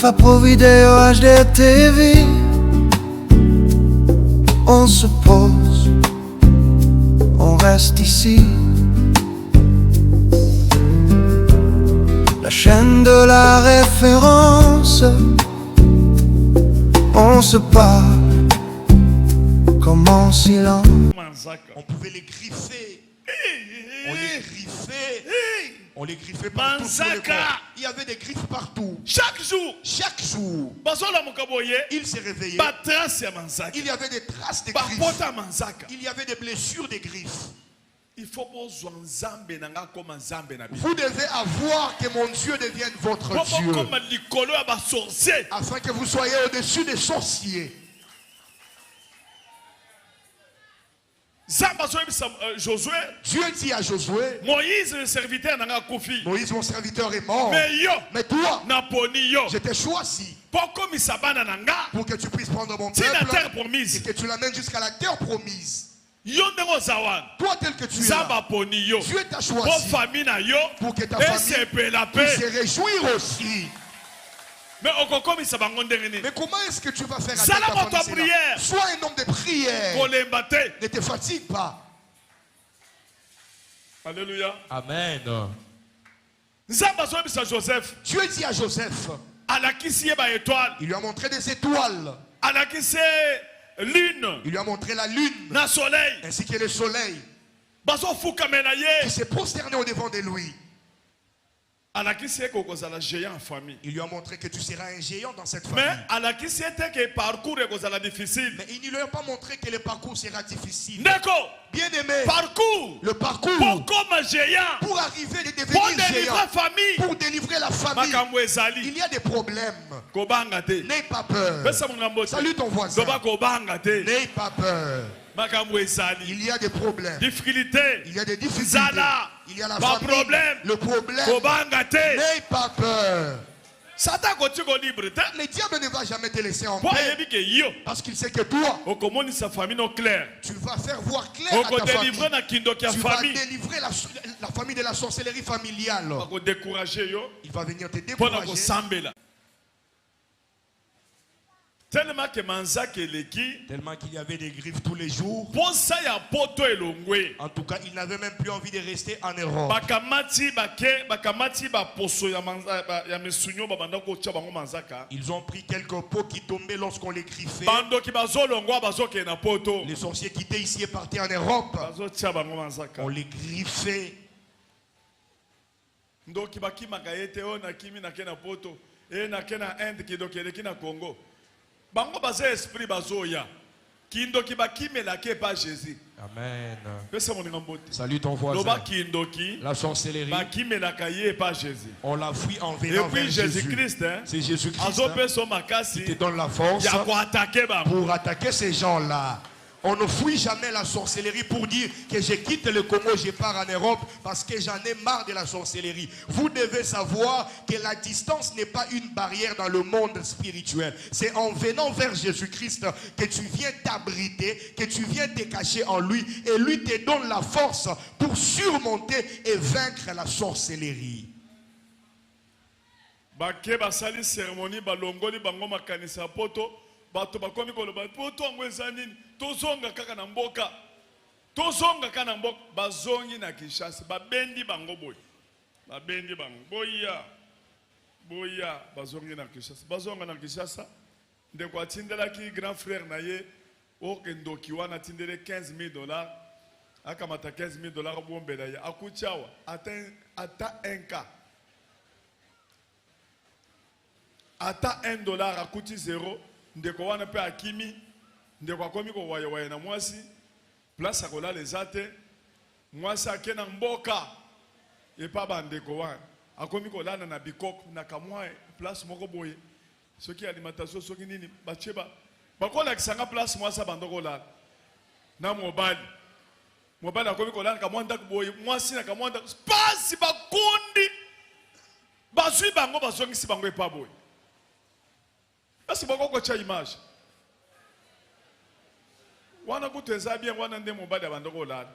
Alpha Pro Vidéo HD TV. On se pose, on reste ici. La chaîne de la référence. On se parle comme en silence. On pouvait les griffer. On les griffait. On les griffait partout. Il y avait des griffes partout. Chaque jour, il s'est réveillé. Il y avait des traces de griffes. Il y avait des blessures des griffes. Vous devez avoir que mon Dieu devienne votre Dieu. Afin que vous soyez au-dessus des sorciers. Dieu dit à Josué, Moïse, le serviteur, Moïse, mon serviteur, est mort. Mais toi, je t'ai choisi pour que tu puisses prendre mon peuple et que tu l'amènes jusqu'à la terre promise. Toi tel que tu es là, Dieu t'a choisi pour que ta famille puisse se réjouir aussi. Mais comment est-ce que tu vas faire avec ta famille? Sois un homme de prière. Ne te fatigue pas. Alléluia. Amen. Dieu dit à Joseph, il lui a montré des étoiles. Il lui a montré la lune ainsi que le soleil. Il s'est prosterné au devant de lui. Il lui a montré que tu seras un géant dans cette famille. Mais il ne lui a pas montré que le parcours sera difficile. Bien aimé, le parcours pour arriver à devenir géant, pour délivrer la famille, il y a des problèmes. N'aie pas peur. Salut ton voisin. N'aie pas peur. Il y a des problèmes. Il y a des difficultés. Il y a la famille. Le problème. N'aie pas peur. Le diable ne va jamais te laisser en paix. Parce qu'il sait que toi, tu vas faire voir clair à ta famille. Tu vas délivrer la famille de la sorcellerie familiale. Il va venir te décourager. Tellement qu'il y avait des griffes tous les jours. En tout cas, il n'avait même plus envie de rester en Europe. Ils ont pris quelques pots qui tombaient lorsqu'on les griffait. Les sorciers qui étaient ici et partis en Europe, on les griffait. Bango baza esprit bazoya. Kindoki bakimela ke pas Jésus. Amen. Salut ton voisin. La sorcellerie. On la fuit en venant vers Jésus-Christ. C'est Jésus-Christ qui te donne la force pour attaquer ces gens-là. On ne fuit jamais la sorcellerie pour dire que je quitte le Congo, je pars en Europe parce que j'en ai marre de la sorcellerie. Vous devez savoir que la distance n'est pas une barrière dans le monde spirituel. C'est en venant vers Jésus-Christ que tu viens t'abriter, que tu viens te cacher en lui et lui te donne la force pour surmonter et vaincre la sorcellerie. Bato bakomi koloba poto ngo ezanini tozonga kaka na mboka bazongi na Kinshasa babendi bango boy boya bazongi na Kinshasa bazonga na Kinshasa ndeko atindela ki grand frère na ye okendoki wana tindele $15,000 akamata $15,000 bombela ye akuchawa ata $1 akuti 0. Ndeko wana pe akimi ndeko akomi ko waya na mwasi place akola les ate mwasi akena mboka epa bandeko wana akomi ko lana na bikoko na kamwa place moko boye soki alimentation soki nini bacheba bakola kisanga place mwasi bandoko la na mobali akomi ko lana kamwa ndako boye mwasi na kamwa ndako pasi bakundi bazwi bango bazongisi bango epa boye. Est-ce que vous avez une image? Wana kuteza bien wana nde mobali abandoko la.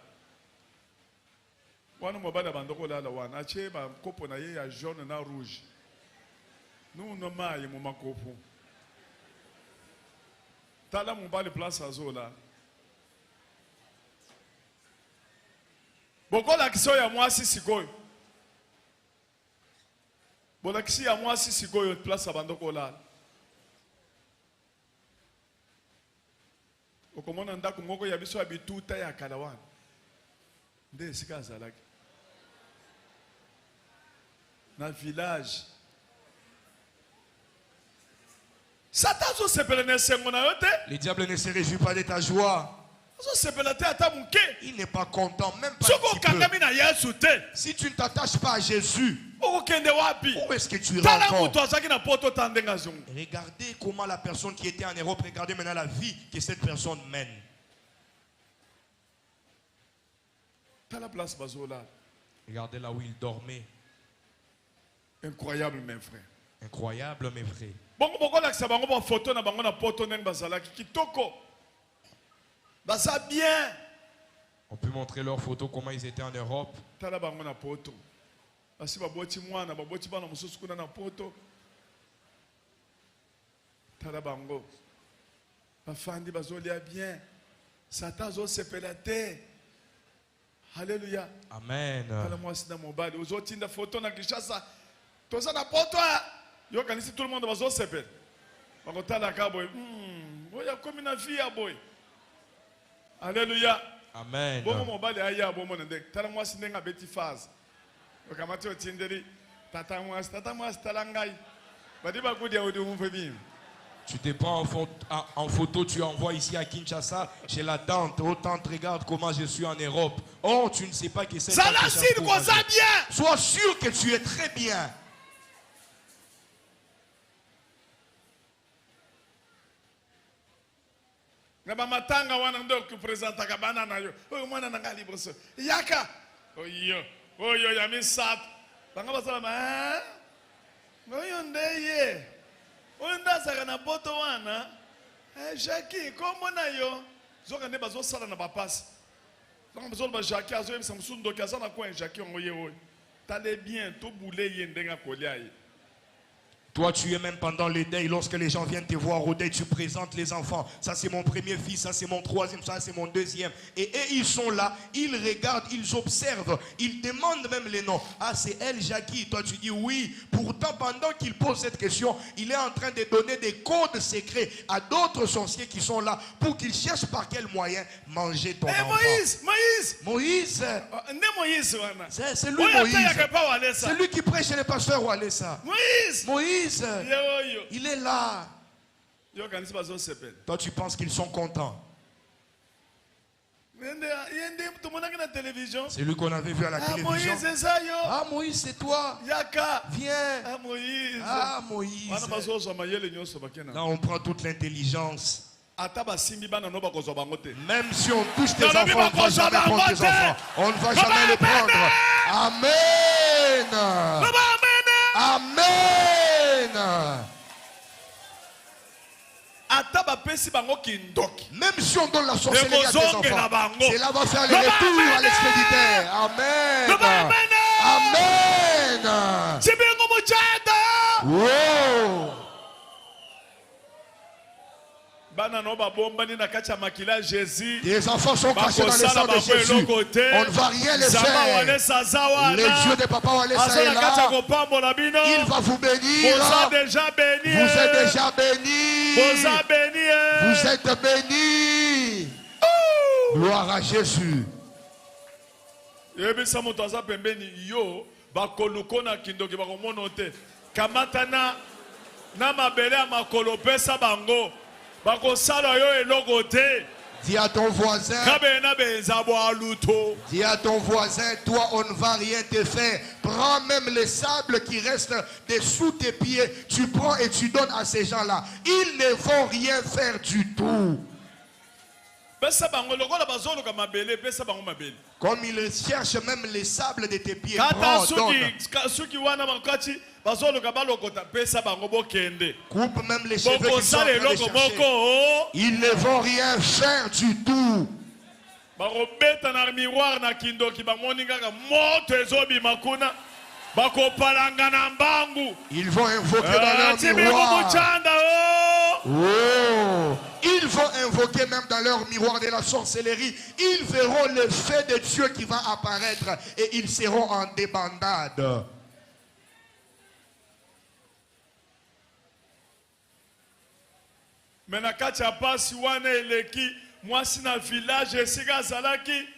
Wana mobali abandoko la wana ache ba kopo na ye ya jaune na rouge. Nous n'avons pas de makopo. Tala mon bal de place à Zola. Beaucoup l'action ya moi si sikoyo. Bon l'action ya moi si sikoyo place à bandoko là. Okomona ndako moko ya biso abituta ya kalawana. Nde sika zalaki. Na village. Le diable ne se réjouit pas de ta joie. Il n'est pas content, même pas un petit peu. Si tu ne t'attaches pas à Jésus, où est-ce que tu rencontres? Regardez comment la personne qui était en Europe, regardez maintenant la vie que cette personne mène. Regardez là où il dormait. Incroyable, mes frères. Incroyable, mes frères. On peut montrer leurs photos, comment ils étaient en Europe. Alléluia. Amen. Yo kanisi tout le monde bazo sepel. Bakotala ka boy. Oya komi na vie ya boy. Alléluia. Amen. Bomo mobali aya bomo ndek. Tala mwasi ndenga beti phase. Okamati otindeli tata mwasi talangai. Badi bakudi odi umfe bim. Tu te prends en photo, tu envoies ici à Kinshasa, chez la tante. Oh tante, regarde comment je suis en Europe. Oh, tu ne sais pas que c'est ça. Sois sûr que tu es très bien. Ngaba matanga wana ndo kupresenta kabana na yo. Oyo mwana nanga liboso. Yaka. Oyo ya misat. Banga basala ma. Oyo ndeye. Oyo ndasaka na poto wana. Jackie, kombo na yo. Zoka nde bazo sala na bapasi. Banga bazo ba Jackie azo yebisa musundo kaza na kwa Jackie ngoye oyo. Tale bien to boule ye ndenga kolia ye. Toi, tu es même pendant le deuil, lorsque les gens viennent te voir au deuil, tu présentes les enfants. Ça, c'est mon premier fils, ça, c'est mon troisième, ça, c'est mon deuxième. Et ils sont là, ils regardent, ils observent, ils demandent même les noms. Ah, c'est elle, Jackie. Toi, tu dis oui. Pourtant, pendant qu'il pose cette question, il est en train de donner des codes secrets à d'autres sorciers qui sont là pour qu'ils cherchent par quel moyen manger ton enfant. Moïse. C'est lui, Moïse. C'est lui qui prêche chez les pasteurs Walesa. Moïse. Il est là. Toi, tu penses qu'ils sont contents. C'est lui qu'on avait vu à la télévision. Ah, Moïse, c'est toi. Viens. Ah, Moïse. Là, on prend toute l'intelligence. Même si on touche tes enfants, on ne va jamais prendre tes enfants. On ne va jamais les prendre. Amen. Amen. Même si on donne la sorcellerie à tes enfants, cela va faire le retour à l'expéditeur. Amen. Amen. Wow. Les enfants sont cachés dans le sang de Jésus. On ne va rien les faire. Le Dieu de Papa Walesa est là. Il va vous bénir. Vous êtes déjà bénis. Vous êtes bénis. Gloire à Jésus. Dis à ton voisin, toi on ne va rien te faire. Prends même les sables qui restent dessous tes pieds. Tu prends et tu donnes à ces gens-là. Ils ne vont rien faire du tout. Comme ils cherchent même les sables de tes pieds. Prends, donne. Coupe même les cheveux qui sont en train de chercher. Ils ne vont rien faire du tout. Ils vont invoquer dans leur miroir. Oh. Ils vont invoquer même dans leur miroir de la sorcellerie. Ils verront le fait de Dieu qui va apparaître et ils seront en débandade. Mais na kati ya pasi wana eleki mwasi na village esika azalaki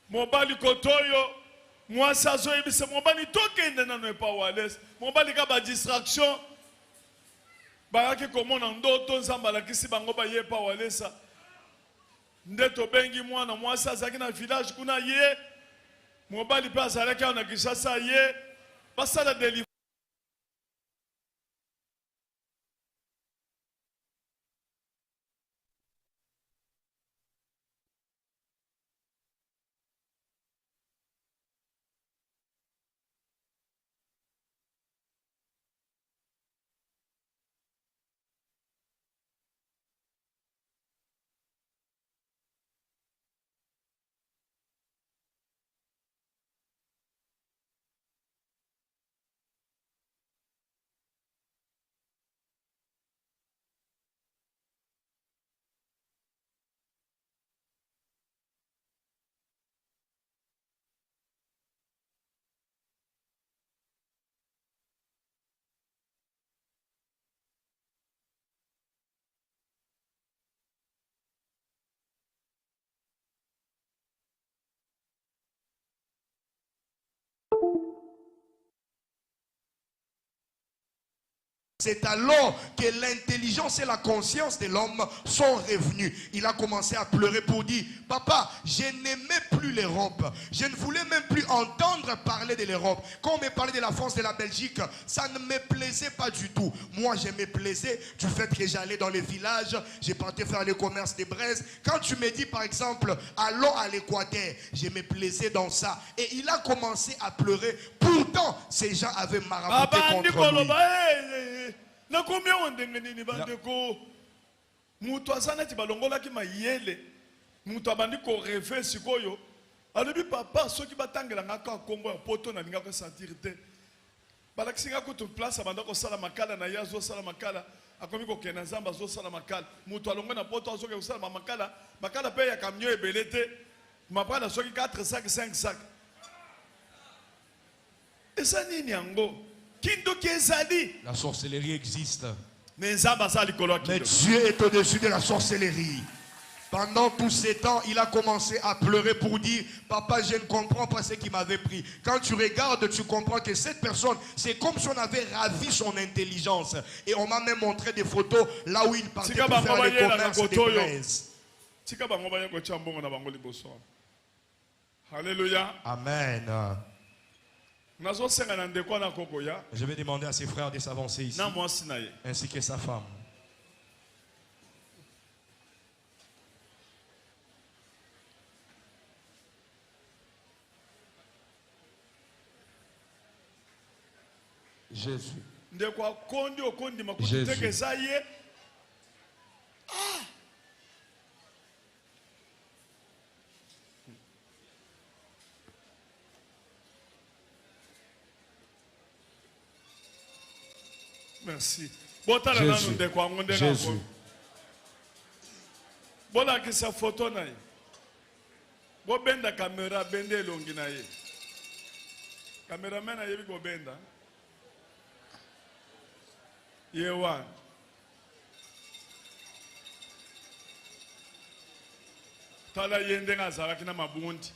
mobali kotoyo mwasi azoyebisa mobali tokende nano epa wales mobali ka ba distraction bayaki komona ndoto nzambe alakisi bango baye epa walesa nde tobengi mwana mwasi azalaki na village kuna ye mobali mpe azalaki awa na Kinshasa ye basala delivrance. C'est alors que l'intelligence et la conscience de l'homme sont revenus. Il a commencé à pleurer pour dire, papa, je n'aimais plus l'Europe. Je ne voulais même plus entendre parler de l'Europe. Quand on me parlait de la France, de la Belgique, ça ne me plaisait pas du tout. Moi, je me plaisais du fait que j'allais dans les villages, je partais faire le commerce des braises. Quand tu me dis, par exemple, allons à l'Équateur, je me plaisais dans ça. Et il a commencé à pleurer. Pourtant, ces gens avaient marabouté contre lui. Na combien on dengeni bandeko mutu azana ti balongola ki mayele mutu abandi ko rêver sikoyo alobi papa soki batangela ngaka Kongo ya poto na linga ko sentir te balakisinga ko to place abanda ko sala makala na yazo sala makala akomi ko kena nzamba zo sala makala mutu alongo na poto azoke ko sala makala makala pe ya camion ebelete mapana soki 4 sacs 5 sacs esa nini yango. La sorcellerie existe. Mais Dieu est au-dessus de la sorcellerie. Pendant tous ces temps, il a commencé à pleurer pour dire, papa, je ne comprends pas ce qui m'avait pris. Quand tu regardes, tu comprends que cette personne, c'est comme si on avait ravi son intelligence. Et on m'a même montré des photos là où il partait pour faire les commerces des braises. Alléluia. Amen. Je vais demander à ses frères de s'avancer ici, ainsi que sa femme. Jésus. Jésus. Merci. Jésus. Bola ki sa photo na ye. Bo benda caméra bende longi na ye. Cameraman na ye bi go benda. Ye one. Tala yende ngazalaki na mabundi.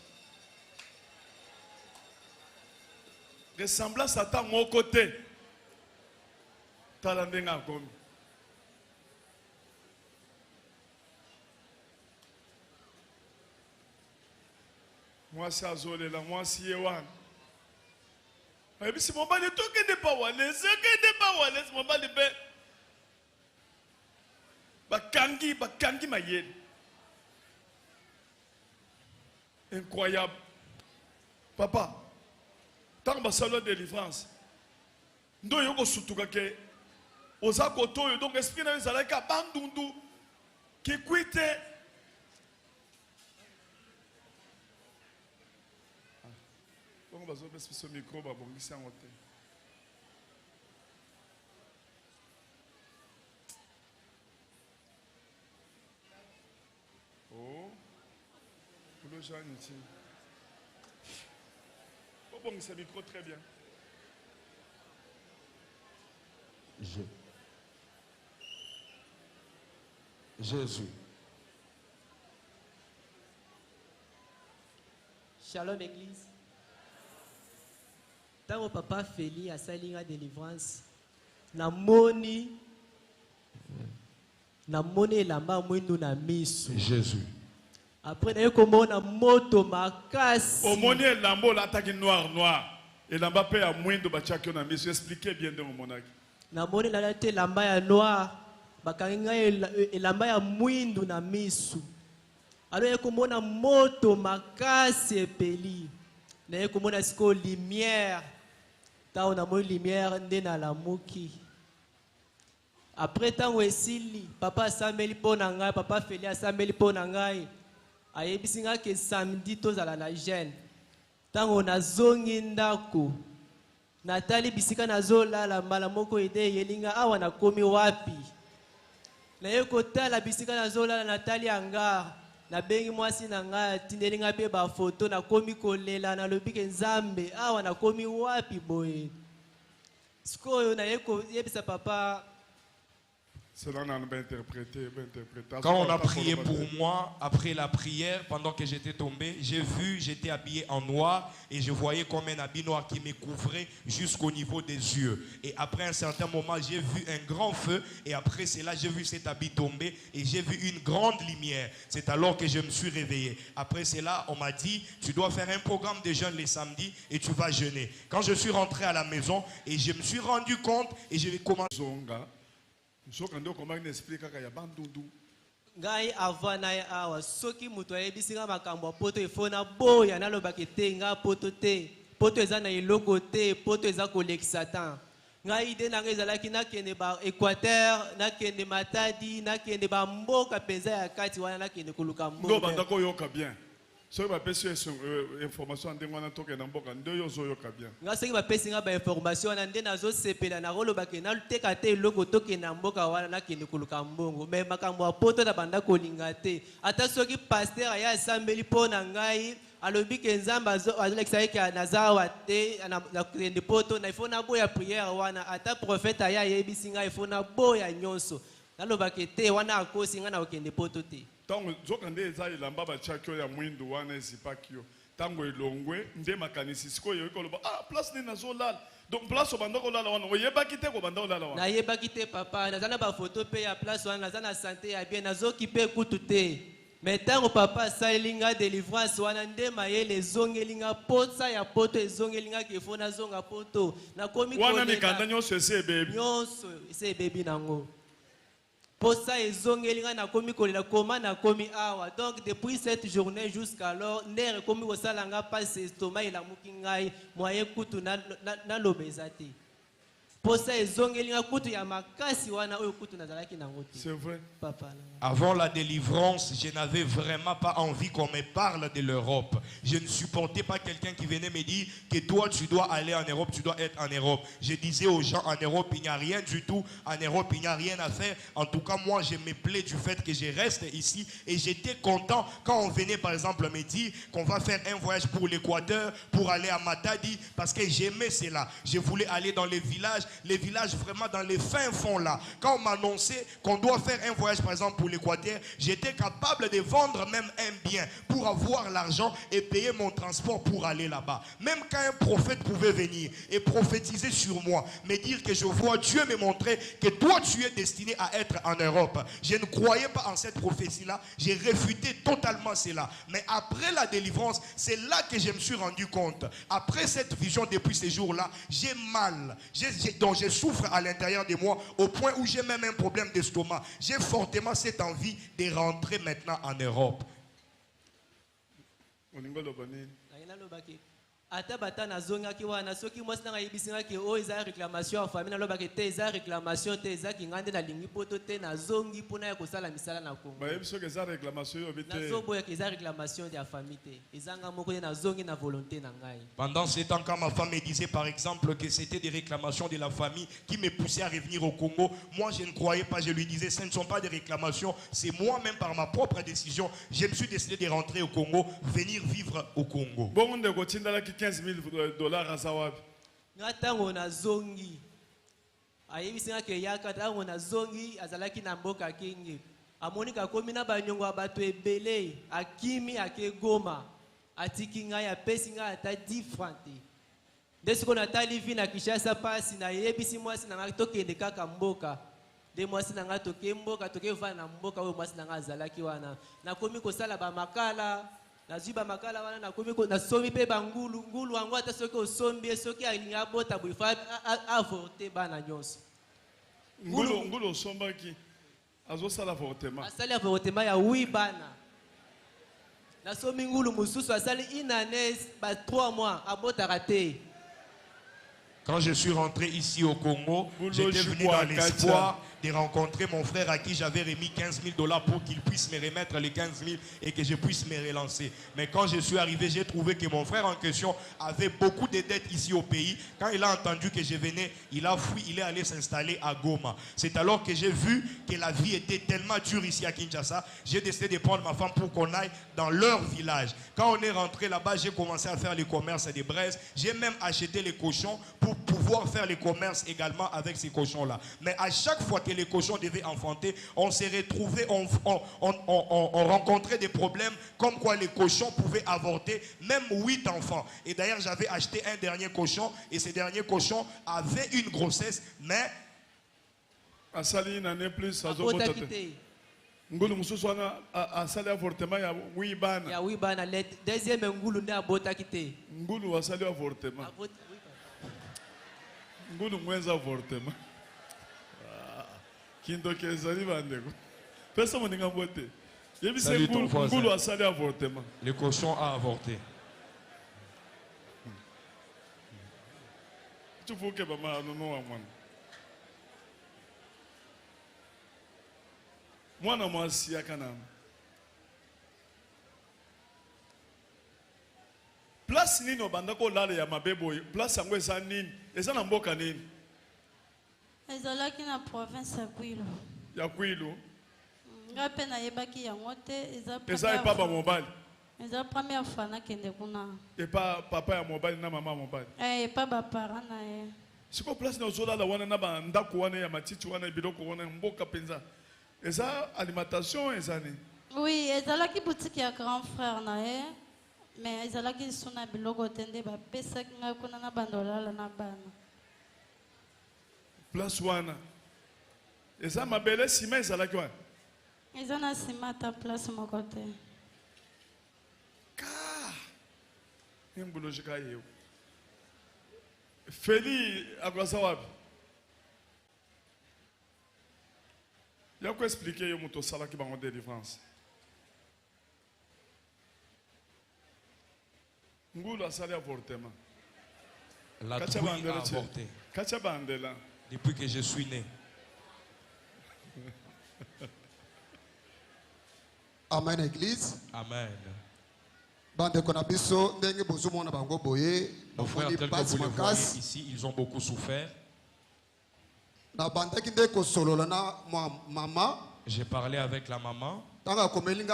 Ressemblance à ta mon côté. Tala ndenga komi. Moi c'est azole la moi si yewan. Et puis si mon bali toke de pas wale, c'est que de pas wale, mon bali be. Bakangi mayel. Incroyable. Papa, tant que salon de délivrance. Ndo yoko sutuka ke oza kotoyo donc esprit na ezalaka bandundu ki kwite Oh, ce micro très bien. Jésus. Shalom Église. Tant papa Feli a sali la délivrance. Na moni lamba mwindu na misu. Jésus. Après na komona moto makasi. Au moni lambo la tagi noir. Et lamba pe a mwindu ba chakyo na misu. Expliquez bien de mon monaki. Na moni la te lamba ya noir. Bakanga lamba ya mwindu na misu. Alors komona moto makasi epeli. Na komona siko lumière. Ta on a mo lumière ndena la muki. Après tant esili papa sameli pona ngai papa Feli sameli pona ngai. Ayebisinga ke samedi tozala na jeune. Tango nazongi ndako. Natali bisika nazolala mbala moko ide yelinga awa nakomi wapi. Na yeko tala bisika nazolala Natali anga. Na bengi mwasi na nga tindelinga pe ba photo na komi kolela na lobike nzambe awa na komi wapi boye. Sikoyo na yeko yebisa papa. Quand on a prié pour moi, après la prière, pendant que j'étais tombé, j'étais habillé en noir et je voyais comme un habit noir qui me couvrait jusqu'au niveau des yeux. Et après un certain moment, j'ai vu un grand feu et après cela, j'ai vu cet habit tomber et j'ai vu une grande lumière. C'est alors que je me suis réveillé. Après cela, on m'a dit, tu dois faire un programme de jeûne les samedis et tu vas jeûner. Quand je suis rentré à la maison et je me suis rendu compte et je vais commencer. Ngai avana awa soki muto ayebisinga makambo poto efona boya nalobaki te nga poto te poto eza na eloko te poto eza kolekisa ta ngai ide nanga ezalaki nakende ba Équateur nakende Matadi nakende ba mboka penza ya kati wana nakende koluka mboka ndo bandako yoka bien. So ba pesi information ndenge wana toke na mboka ndo yo zo yoka bien. Nga soki ba pesi nga ba information na ndena zo sepela na roloba ke na teka te loko toke na mboka wana na kende kuluka mbongo mais makambo apoto na banda kolinga te ata soki pasteur aya sambeli pona ngai alobi ke nzamba azolekisa ke nazawa te na kende poto na ifona boya prière wana ata prophète aya yebisi ngai ifona boya nyonso naloba ke te wana akosi nga na kende poto te. Tango zokande eza ilamba ba chakyo ya mwindu wana ezipakio tango elongwe nde makanisi siko yo ikoloba place ni nazolala donc place obandako lala wana oyebaki te ko bandako lala wana na yebaki te papa nazana ba photo pe ya place wana nazana santé ya bien nazoki pe kutu te mais tango papa salinga délivrance wana nde mayele zongelinga potsa ya poto ezongelinga ke fona zonga poto na komi kolela wana mikanda nyonso ese baby nyonso ese baby nango. Posa ezongelinga na komi kolela koma na komi awa donc depuis cette journée jusqu'alors nere komi kosalanga passe estomac la mukingai moye kutu na lobezati posa ezongelinga kutu ya makasi wana oyo kutu nazalaki nango te. C'est vrai papa. Avant la délivrance, je n'avais vraiment pas envie qu'on me parle de l'Europe. Je ne supportais pas quelqu'un qui venait me dire que toi tu dois aller en Europe, tu dois être en Europe. Je disais aux gens en Europe il n'y a rien du tout, en Europe il n'y a rien à faire. En tout cas moi je me plais du fait que je reste ici et j'étais content quand on venait par exemple me dire qu'on va faire un voyage pour l'Équateur, pour aller à Matadi parce que j'aimais cela. Je voulais aller dans les villages vraiment dans les fins fonds là. Quand on m'annonçait qu'on doit faire un voyage par exemple pour l'Équateur, j'étais capable de vendre même un bien pour avoir l'argent et payer mon transport pour aller là-bas. Même quand un prophète pouvait venir et prophétiser sur moi, me dire que je vois Dieu me montrer que toi tu es destiné à être en Europe. Je ne croyais pas en cette prophétie-là, j'ai réfuté totalement cela. Mais après la délivrance, c'est là que je me suis rendu compte. Après cette vision depuis ces jours-là, j'ai mal. Donc je souffre à l'intérieur de moi au point où j'ai même un problème d'estomac. J'ai fortement cette envie de rentrer maintenant en Europe. ata bata nazongaki wana soki mwasi nanga yebisingaki oyo eza réclamation ya famille nalobaki te eza réclamation te eza kinga nde nalingi poto te nazongi mpona ya kosala misala na Congo bayebi soki eza réclamation oyo te nazoboyaka eza réclamation ya famille te ezanga moko nde nazongi na volonté na ngai. Pendant ce temps, quand ma femme me disait par exemple que c'était des réclamations de la famille qui me poussaient à revenir au Congo, moi je ne croyais pas, je lui disais ce ne sont pas des réclamations, c'est moi-même par ma propre décision, je me suis décidé de rentrer au Congo, venir vivre au Congo. Bon, on a 15 000 dollars à Zawabi. Ntango nazongi ayebisingaki yaka ntango nazongi azalaki na mboka kingi amonika komi na banyongo ya bato ebele akimi ake Goma atiki ngai apesi ngai ata 10 francs te nde sikoyo natali vi na Kinshasa pasi nayebisi mwasi na ngai tokende kaka mboka nde mwasi na ngai toke mboka tokevanda na mboka oyo mwasi na ngai azalaki wana nakomi kosala bamakala nazwi bamakala wana nakomi nasomi mpe bangulu ngulu yango ata soki osombi soki alingi abota boye fa avorte bana nyonso ngulu osombaki azosala avortement asali avortement ya 8 bana nasomi ngulu mosusu asali inanes ba 3 mois abotaka te. Quand je suis rentré ici au Congo, j'étais venu dans l'espoir de rencontrer mon frère à qui j'avais remis 15 000 dollars pour qu'il puisse me remettre les 15 000 et que je puisse me relancer. Mais quand je suis arrivé, j'ai trouvé que mon frère en question avait beaucoup de dettes ici au pays. Quand il a entendu que je venais, il a fui, il est allé s'installer à Goma. C'est alors que j'ai vu que la vie était tellement dure ici à Kinshasa. J'ai décidé de prendre ma femme pour qu'on aille dans leur village. Quand on est rentré là-bas, j'ai commencé à faire les commerces des braises. J'ai même acheté les cochons pour pouvoir faire les commerces également avec ces cochons-là. Mais à chaque fois que les cochons devaient enfanter, on s'est retrouvés, on rencontrait des problèmes comme quoi les cochons pouvaient avorter même 8 enfants. Et d'ailleurs, j'avais acheté un dernier cochon et ce dernier cochon avait une grossesse, mais... Ngulu mususu wana asali avortement ya 8 bana. Ya 8 bana le deuxième ngulu nde abotaki te. Ngulu asali avortement. Ngulu mwenza avortement. Kindo kezali bandeko. Pesa moninga mbote. Yebise ngulu asali avortement. Le cochon a avorté. Tu faut que mama nono amwana. Mwana mwasi yakana place nini obanda ko lala ya mabebo place yango eza nini eza na mboka nini ezalaki na province ya Kwilu ya Kwilu ngape na yebaki yango te eza epa ba mobali eza première fois na kende kuna epa papa ya mobali na mama mobali epa ba parents na ye siko place na ozolala wana na ba ndako wana ya matiti wana biloko wana mboka penza. Et ça, alimentation, et ça oui, et ça là qui boutique ya grand frère na ye, mais ça là qui sona biloko tende ba pesa nga kuna na bandola la na bana. Place wana. Et ça ma belle ciment ça là quoi? Et ça na ciment ta place mon côté. Ka. Imbulojika yeo. Feli agwasawabi. Il y a quoi expliquer yo moto sala ki bango délivrance. Ngulu asali avortement. La trouille a avorté. Kacha bandela. Depuis que je suis né. Amen église. Amen. Bande konabiso ndenge bozomona bango boye. Nos frères tels que vous les voyez ici, ils ont beaucoup souffert. J'ai parlé avec la maman. Quand elle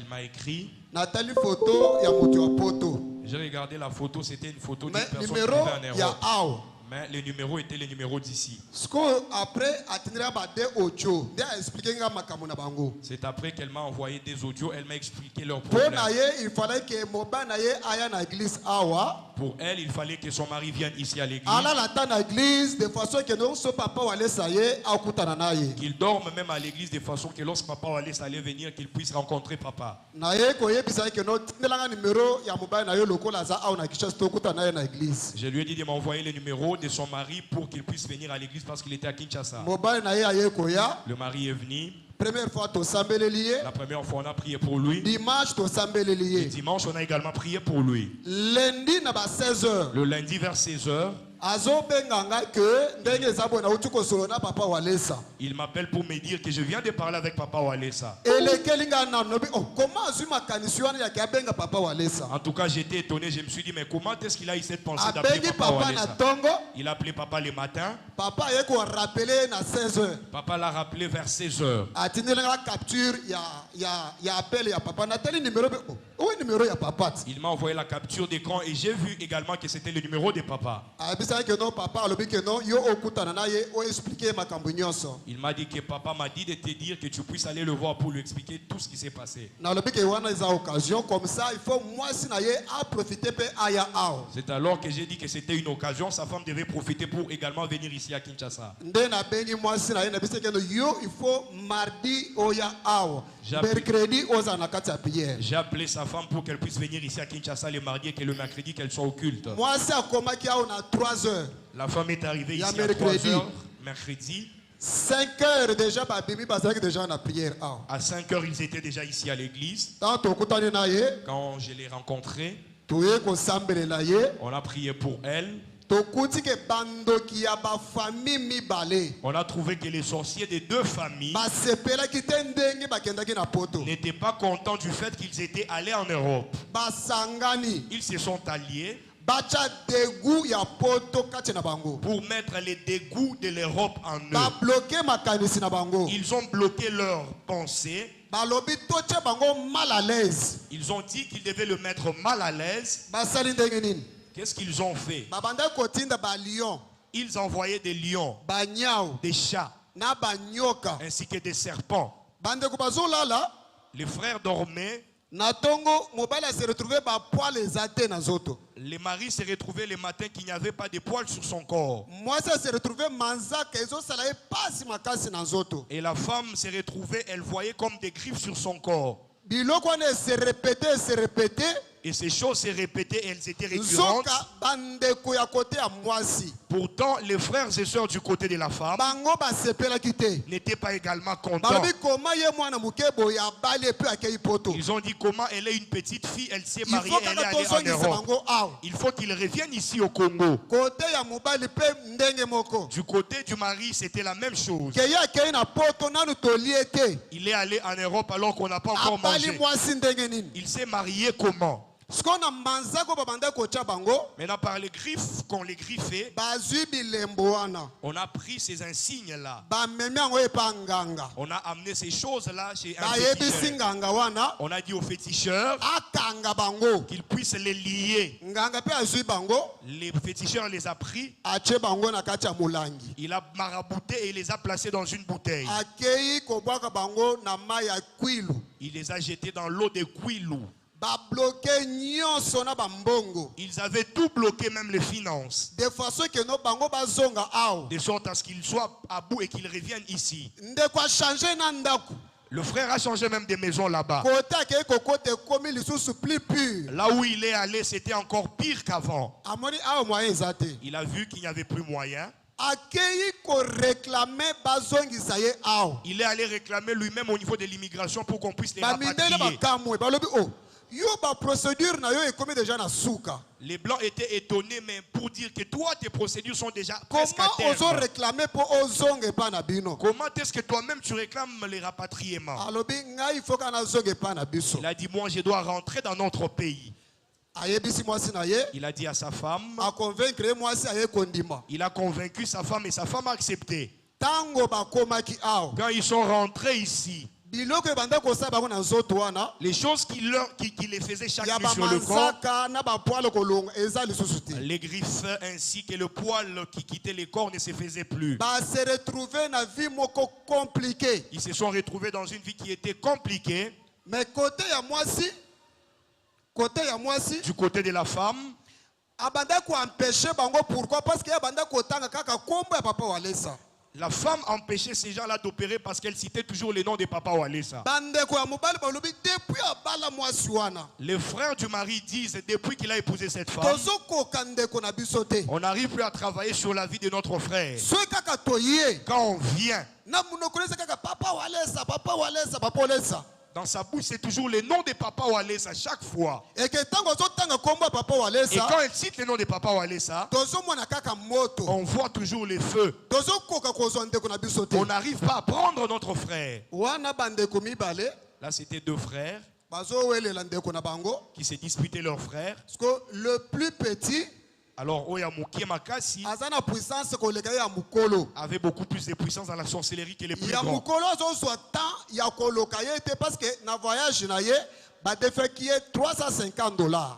m'a écrit, j'ai regardé la photo, c'était une photo d'une personne qui vivait en Europe. Mais le numéro était le numéro d'ici. C'est après qu'elle m'a envoyé des audios, elle m'a expliqué leurs problèmes. Pour elle, il fallait que son mari vienne ici à l'église. Qu'il dorme même à l'église de façon que lorsque papa allait venir, qu'il puisse rencontrer papa. Je lui ai dit de m'envoyer le numéro de son mari pour qu'il puisse venir à l'église parce qu'il était à Kinshasa. Le mari est venu. Première fois, La première fois, on a prié pour lui. Dimanche, Le dimanche, on a également prié pour lui. Lundi, 16h. Le lundi vers 16h. Il m'appelle pour me dire que je viens de parler avec Papa Walesa. En tout cas, j'étais étonné. Je me suis dit, mais comment est-ce qu'il a eu cette pensée d'appeler Papa Walesa? Il a appelé Papa le matin. Papa l'a rappelé vers 16h. Il m'a envoyé la capture d'écran et j'ai vu également que c'était le numéro de Papa. Il m'a dit que Papa m'a dit de te dire que tu puisses aller le voir pour lui expliquer tout ce qui s'est passé. C'est alors que j'ai dit que c'était une occasion. Sa femme devait profiter pour également venir ici à Kinshasa. J'ai appelé sa femme pour qu'elle puisse venir ici à Kinshasa le mardi et que le mercredi qu'elle soit au culte. La femme est arrivée ici à 3h, mercredi. 5h déjà, à 5h, ils étaient déjà ici à l'église. Quand je l'ai rencontrée, on a prié pour elle. On a trouvé que les sorciers des deux familles n'étaient pas contents du fait qu'ils étaient allés en Europe. Ils se sont alliés pour mettre les dégoûts de l'Europe en eux. Ils ont bloqué leurs pensées. Ils ont dit qu'ils devaient le mettre mal à l'aise. Qu'est-ce qu'ils ont fait? Ils envoyaient des lions, des chats, ainsi que des serpents. Les frères dormaient. Les maris se retrouvaient le matin qu'il n'y avait pas de poils sur son corps. Et la femme se retrouvait, elle voyait comme des griffes sur son corps. Et ces choses se répétaient, elles étaient récurrentes. Pourtant, les frères et sœurs du côté de la femme n'étaient pas également contents. Ils ont dit comment elle est une petite fille, elle s'est mariée, elle est allée en Europe. Il faut qu'il revienne ici au Congo. Du côté du mari, c'était la même chose. Il est allé en Europe alors qu'on n'a pas encore mangé. Il s'est marié comment? Maintenant, par les griffes qu'on les griffait, on a pris ces insignes-là. On a amené ces choses-là chez un féticheur. On a dit au féticheur qu'il puisse les lier. Les féticheurs les a pris. Il a marabouté et il les a placés dans une bouteille. Il les a jetés dans l'eau de Kwilu. Ils avaient tout bloqué, même les finances. De sorte à ce qu'ils soient à bout et qu'ils reviennent ici. Le frère a changé même des maisons là-bas. Là où il est allé, c'était encore pire qu'avant. Il a vu qu'il n'y avait plus moyen. Il est allé réclamer lui-même au niveau de l'immigration pour qu'on puisse les rapatrier. Les blancs étaient étonnés, mais pour dire que toi, tes procédures sont déjà presque à terme. Comment est-ce que toi-même tu réclames les rapatriements? Il a dit, moi je dois rentrer dans notre pays. Il a dit à sa femme. Il a convaincu sa femme et sa femme a accepté. Quand ils sont rentrés ici, les choses qui les faisaient chaque nuit sur le corps, les griffes ainsi que le poil qui quittait les corps ne se faisaient plus. Ils se sont retrouvés dans une vie qui était compliquée. Mais du côté de la femme, La femme empêchait ces gens-là d'opérer parce qu'elle citait toujours les noms des papas Walesa. Les frères du mari disent depuis qu'il a épousé cette femme, on n'arrive plus à travailler sur la vie de notre frère. Quand on vient, dans sa bouche, c'est toujours les noms des papas Walesa chaque fois. Et quand elle cite les noms des papas Walesa, on voit toujours les feux. On n'arrive pas à prendre notre frère. Là, c'était deux frères qui se disputaient leur frère. Le plus petit, alors Oya Mukie Makasi avait beaucoup plus de puissance dans la sorcellerie que les plus grands.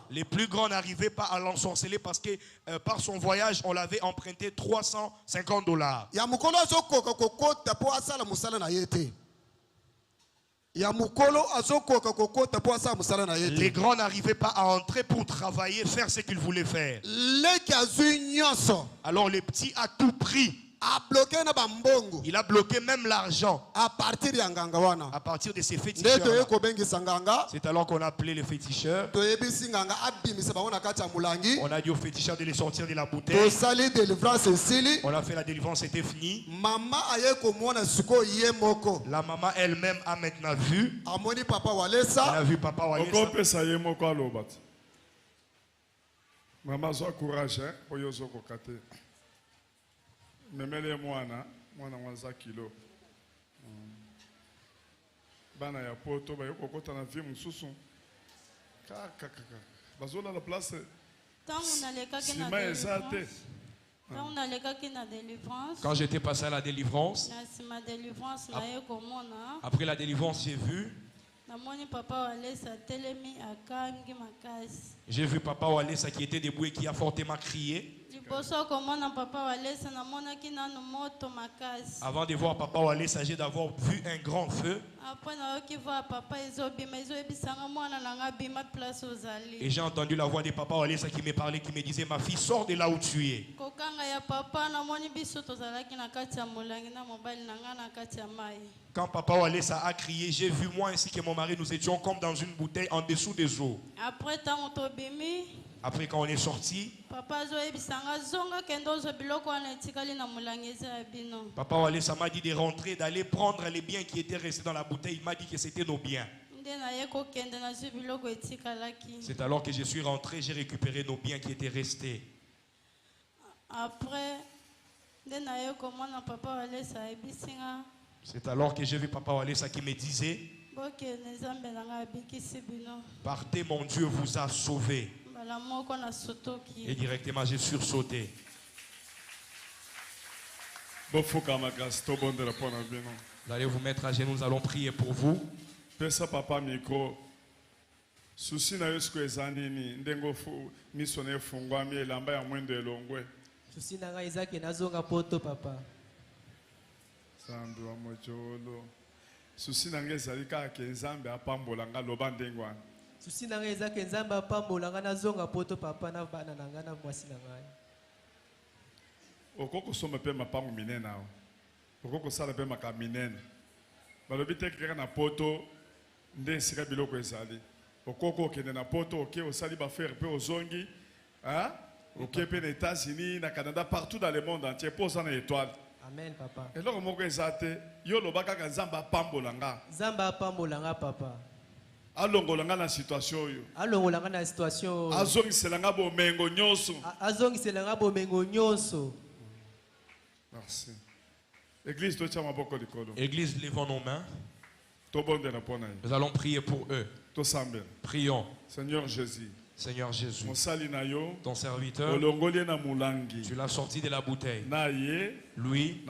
Les plus grands n'arrivaient pas à l'ensorceler parce que par son voyage, on l'avait emprunté $350. Les grands n'arrivaient pas à entrer pour travailler, faire ce qu'ils voulaient faire. Alors les petits a tout pris. Il a bloqué même l'argent. À partir de ces féticheurs. C'est alors qu'on a appelé les féticheurs. On a dit aux féticheurs de les sortir de la bouteille. On a fait la délivrance, c'était fini. La maman elle-même a maintenant vu. Elle a vu papa Walesa. Maman, sois courage, hein, pour memele mwana wanza kilo bana ya poto ba yoko kota na vie mususu kaka bazola la place quand j'étais passé à la délivrance, après la délivrance j'ai vu Papa Walesa qui était debout et qui a fortement crié. Avant de voir Papa Walesa, j'ai d'avoir vu un grand feu. Et j'ai entendu la voix de Papa Walesa qui me parlait, qui me disait: ma fille, sors de là où tu es. Quand Papa Walesa a crié, j'ai vu moi ainsi que mon mari, nous étions comme dans une bouteille en dessous des eaux. Après quand on est sorti, Papa Walesa m'a dit de rentrer, d'aller prendre les biens qui étaient restés dans la bouteille. Il m'a dit que c'était nos biens. C'est alors que je suis rentré, j'ai récupéré nos biens qui étaient restés. C'est alors que j'ai vu Papa Walesa qui me disait: partez, mon Dieu vous a sauvé. Et directement j'ai sursauté. Vous allez vous mettre à genoux, nous allons prier pour vous. Papa micro. Souci na yosko ezandini ndengo misone fungwami elamba ya mwendo elongwe. Souci na nga ezaki nazonga poto papa. Sandu wa mojolo. Souci na nga ezali kaka nzambe apambola nga loba ndengwana. Souci na nga ezaki nzambe apambola nga nazonga poto papa na bana na nga na mwasi na nga. Okoko soma pe mapango minene awo. Okoko sala pe makaminene. Balobi te kaka na poto nde sika biloko ezali. Okoko kende na poto oke osali ba faire pe ozongi, hein? Ok pe aux États-Unis, na Canada, partout dans le monde entier pour ça na étoile. Amen papa. Et là moko ezate yo lobaka ka nzamba pambolanga. Nzamba pambolanga papa. Alongolanga na situation yo. Alongolanga na situation. Azongiselanga bomengo nyonso. Azongiselanga bomengo nyonso. Merci. Église to tia maboko likolo. Église, levons nos mains. Nous allons prier pour eux. Prions. Seigneur Jésus. Seigneur Jésus, ton serviteur, tu l'as sorti de la bouteille. Lui,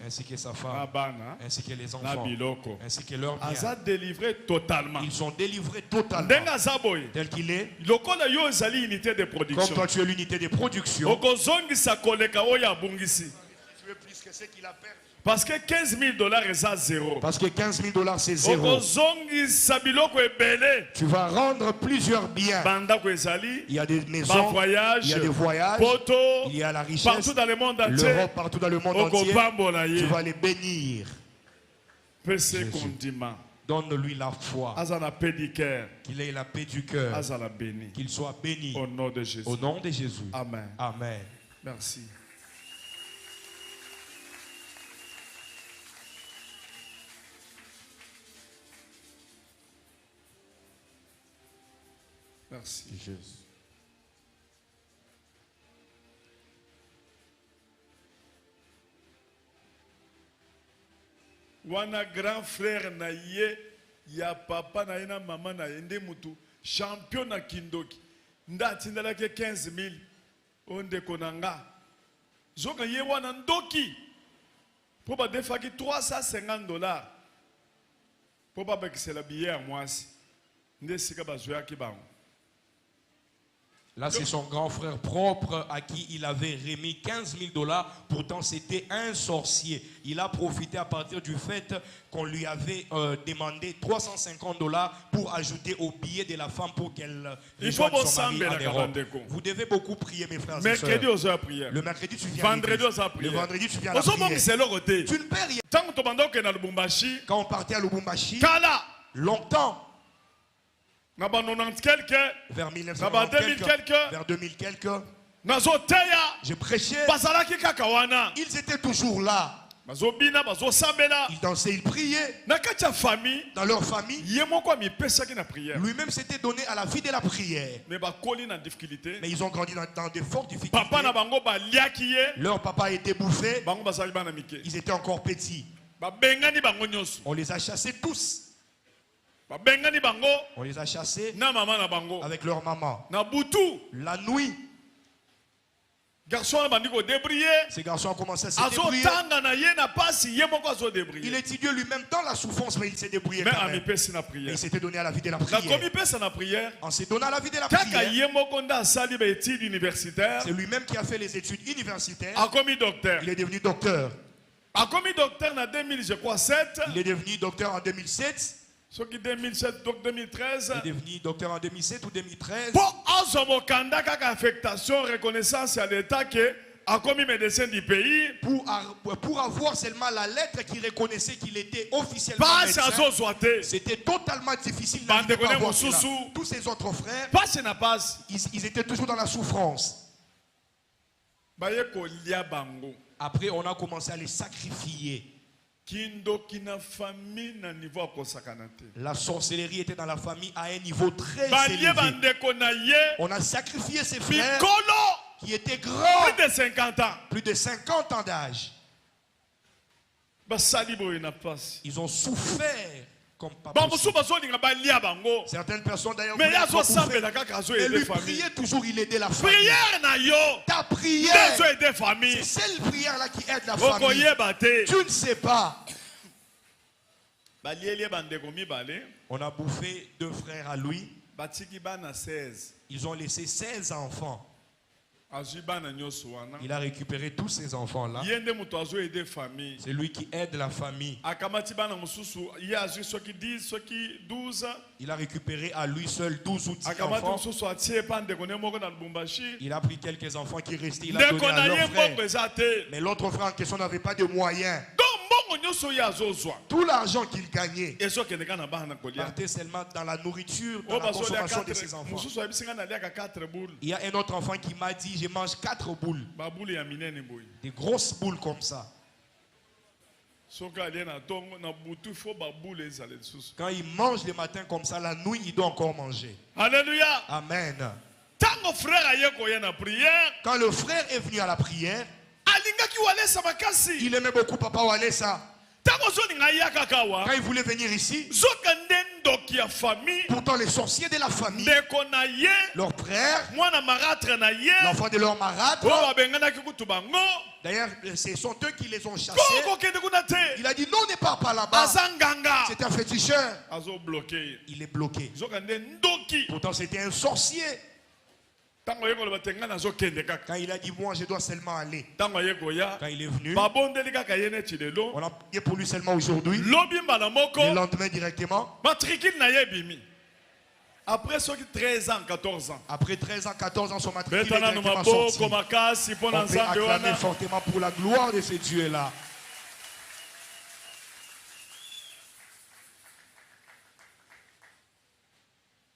ainsi que sa femme, ainsi que les enfants, ainsi que leurs biens. Ils sont délivrés totalement. Tel qu'il est. Comme toi tu es l'unité de production. Tu es plus que ce qu'il a perdu. Parce que 15 000 dollars est à zéro. Parce que 15 000 dollars c'est zéro. Tu vas rendre plusieurs biens. Il y a des maisons, il y a des voyages, il y a la richesse, partout dans le monde entier. l'Europe, partout dans le monde entier. Tu vas les bénir. Donne-lui la foi. Qu'il ait la paix du cœur. Qu'il soit béni. Au nom de Jésus. Au nom de Jésus. Amen. Amen. Merci. Merci. Jésus. Wana grand frère na ye ya papa na ye na mama na ye nde mutu champion na kindoki nda tindala ke 15 000 onde konanga zoka ye wana ndoki po ba defaki 350 dollars po ba bekisela billet ya mwasi nde sika bazoya ki bango. Là, c'est son grand frère propre à qui il avait remis 15 000 dollars. Pourtant, c'était un sorcier. Il a profité à partir du fait qu'on lui avait demandé 350 dollars pour ajouter au billet de la femme pour qu'elle rejoigne son mari en Europe. Vous devez beaucoup prier, mes frères et sœurs. Le mercredi, tu viens à l'église. Le vendredi, tu viens à la prière. Tu ne peux rien. Quand on partait à Lubumbashi, longtemps, vers 1990 vers 2000 quelques, j'ai prêché. Ils étaient toujours là. Ils dansaient, ils priaient. Dans leur famille, lui-même s'était donné à la vie de la prière. Mais ils ont grandi dans de fortes difficultés. Leur papa a été bouffé. Ils étaient encore petits. On les a chassés tous. On les a chassés avec leur maman. La nuit, ces garçons ont commencé à se débrouiller. Il étudiait lui-même dans la souffrance, mais il s'est débrouillé quand même. Et il s'était donné à la vie de la prière. En se donnant à la vie de la prière, c'est lui-même qui a fait les études universitaires. Il est devenu docteur. Il est devenu docteur en 2007. Ce qui 2007 donc 2013. Il est devenu docteur en 2007 ou 2013. Pour affectation, reconnaissance à l'État que a commis médecin du pays. Pour avoir seulement la lettre qui reconnaissait qu'il était officiellement médecin. C'était totalement difficile d'avoir cela. Tous ses autres frères, ils étaient toujours dans la souffrance. Après, on a commencé à les sacrifier. La sorcellerie était dans la famille à un niveau très élevé. On a sacrifié ses frères qui étaient grands, plus de 50 ans d'âge. Ils ont souffert comme papa. Certaines personnes d'ailleurs voulaient lui prier toujours, il aidait la famille. Ta prière, c'est celle prière là qui aide la famille. Tu ne sais pas. On a bouffé 2 frères à lui. Ils ont laissé 16 enfants. Il a récupéré tous ces enfants-là. C'est lui qui aide la famille. Il a récupéré à lui seul 12 ou 10 enfants. Il a pris quelques enfants qui restaient. Il a donné à leur frère. Mais l'autre frère en question n'avait pas de moyens. Tout l'argent qu'il gagnait partait seulement dans la nourriture, dans la consommation de ses enfants. Il y a un autre enfant qui m'a dit, je mange 4 boules. Des grosses boules comme ça. Quand il mange le matin comme ça, la nuit, il doit encore manger. Alléluia. Amen. Quand le frère est venu à la prière, il aimait beaucoup Papa Walesa. Quand il voulait venir ici, pourtant les sorciers de la famille, leur frère, l'enfant de leur marâtre, d'ailleurs ce sont eux qui les ont chassés. Il a dit non, ne pars pas là-bas. C'est un féticheur. Il est bloqué. Pourtant c'était un sorcier. Quand il a dit moi je dois seulement aller. Quand il est venu, on a prié pour lui seulement aujourd'hui. Le lendemain directement. Après 13 ans, 14 ans. Après 13 ans, 14 ans, son matricule est directement sorti. On peut acclamer fortement pour la gloire de ce Dieu-là.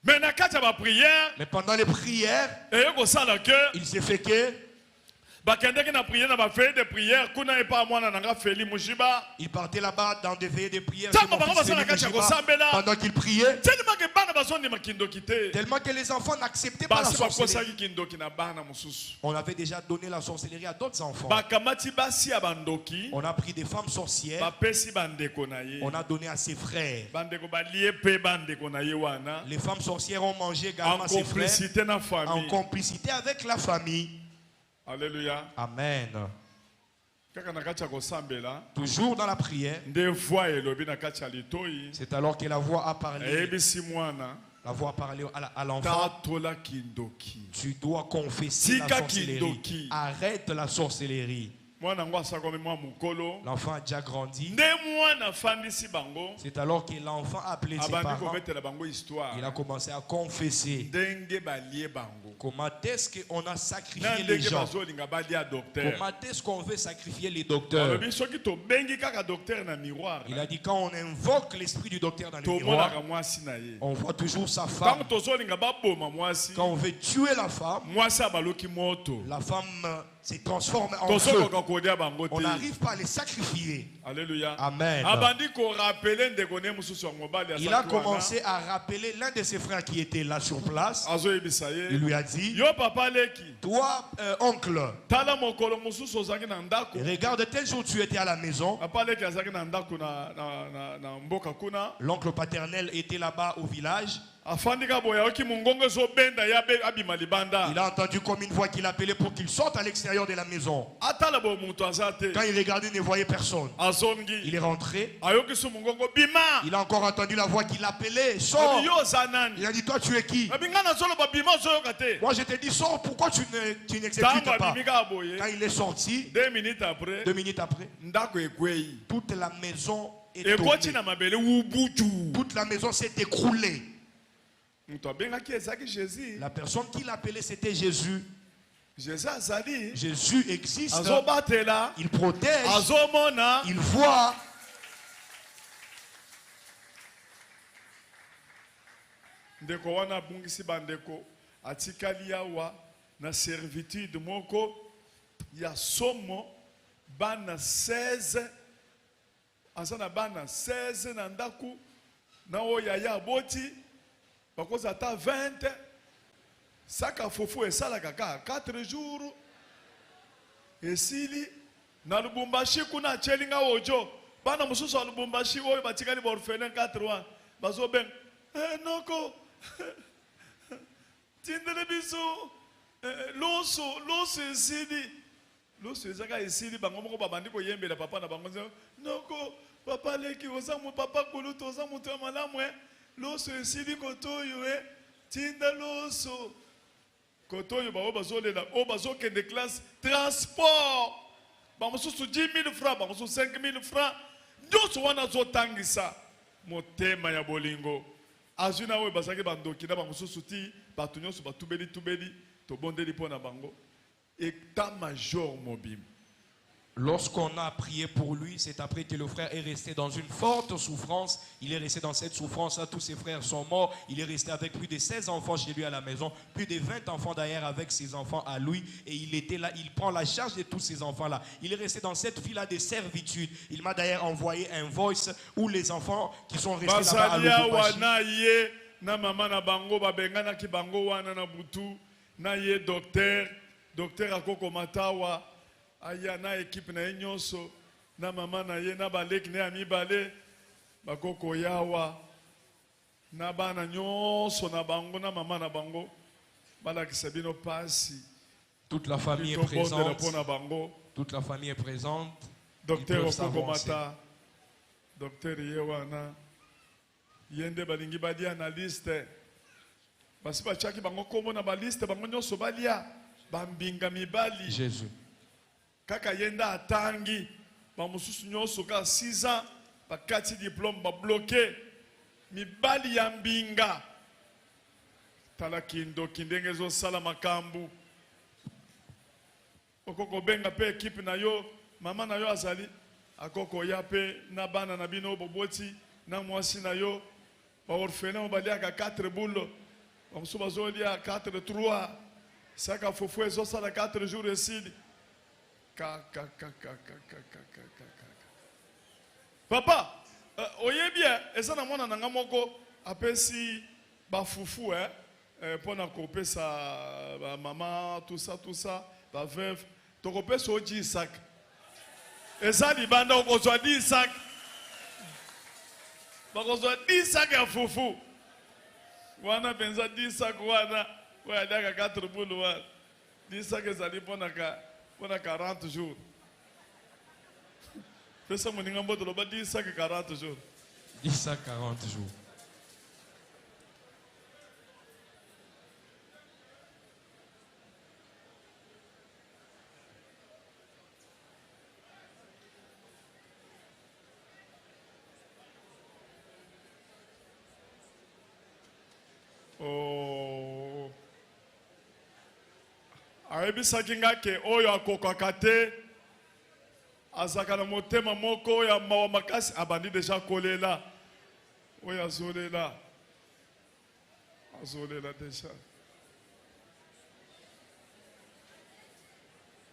Mais pendant les prières, il s'est fait que il partait là-bas dans des veillées de prière. Pendant qu'il priait, tellement que les enfants n'acceptaient pas la sorcellerie. On avait déjà donné la sorcellerie à d'autres enfants. On a pris des femmes sorcières. On a donné à ses frères. Les femmes sorcières ont mangé également ses frères en complicité avec la famille. Alléluia. Amen. Toujours dans la prière, c'est alors que la voix a parlé. La voix a parlé à l'enfant. Tu dois confesser la sorcellerie. Arrête la sorcellerie. L'enfant a déjà grandi. C'est alors que l'enfant a appelé ses parents. Il a commencé à confesser. Comment est-ce qu'on a sacrifié les gens? Comment est-ce qu'on veut sacrifier les docteurs? Il a dit quand on invoque l'esprit du docteur dans le miroir, on voit toujours sa femme. Quand on veut tuer la femme se transforme en feu. On n'arrive pas à les sacrifier. Alléluia. Amen. Il a commencé à rappeler l'un de ses frères qui était là sur place. Il lui a dit, toi, oncle, regarde, tel jour tu étais à la maison. L'oncle paternel était là-bas au village. Il a entendu comme une voix qui l'appelait pour qu'il sorte à l'extérieur de la maison. Quand il regardait, il ne voyait personne. Il est rentré. Il a encore entendu la voix qui l'appelait. Sors. Il a dit, toi tu es qui? Moi je t'ai dit, sors, pourquoi tu n'exécutes pas? Quand il est sorti, 2 minutes après, toute la maison est tombée. Toute la maison s'est écroulée. La personne qui l'appelait, c'était Jésus. Jésus existe. Il protège. Il voit. Ndeko wana bungisi bandeko atikali yawa na servitude moko ya somo bana 16 asana bana 16 na ndaku na oya ya boti bakoza ata 20 saka fufu esala kaka 4 jours esili na Lubumbashi kuna chelinga ojo bana mususu wa Lubumbashi oyo batikali ba orphelin 4 bazo ben noko tindele biso loso esili loso ezaka esili bango moko babandi koyembela papa na bango noko papa leki ozamu papa kuluto ozamu to malamu loso esili kotoyo tinda loso kotoyo ba obazolela obazokende classe transport bamosusu 10 000 francs bamosusu 5 000 francs nyoso wana zotangisa motema ya bolingo azuna we basaki bandoki na bamosusu ti batu nyoso batubeli to bondeli pona bango état major mobile. Lorsqu'on a prié pour lui, c'est après que le frère est resté dans une forte souffrance. Il est resté dans cette souffrance-là. Tous ses frères sont morts. Il est resté avec plus de 16 enfants chez lui à la maison. Plus de 20 enfants d'ailleurs avec ses enfants à lui. Et il était là, il prend la charge de tous ces enfants-là. Il est resté dans cette vie-là de servitude. Il m'a d'ailleurs envoyé un voice où les enfants qui sont restés là-bas à Lubumbashi. Na mama na bango babengana ki bango wana na butu na ye docteur akoko matawa aya na équipe na nyonso na mama na ye na baleki na mibale bakoko yawa na bana nyonso na bango na mama na bango balakisa bino pasi. Toute la famille est présente. Toute la famille est présente. Docteur akoko mata docteur yewana yende balingi badi analyste Basi bachaki bango kombo na baliste bango nyonso balia bambinga mibali. Jésus. Kaka yenda atangi ba mususu nyonso ka 6 ans bakati diplôme ba bloqué mibali ya mbinga. Tala kindo kindenge zo sala makambu. Okoko benga pe équipe na yo mama na yo azali akoko ya pe na bana na bino boboti na mwasi na yo ba orphelin balia ka 4 boules on so bazoli a 4-3 saka fofu ezo sala 4 jours ici papa oye bien eza na mwana nanga moko apesi ba fufu pona kopesa ba maman tout ça ba veuve tokopesa oji Isaac eza libanda okozwa 10 Isaac bakozwa 10 Isaac ya fufu wana penza 10 Isaac wana oya liaka 4 boules wana 10 Isaac ezali pona 40 jours pesa moninga mboto loba 10 Isaac 40 jours 10 Isaac 40 jours. ayebisaki nga ke oyo akokaka te azaka na motema moko oyo mawa makasi abandi deja kolela oyo azolela deja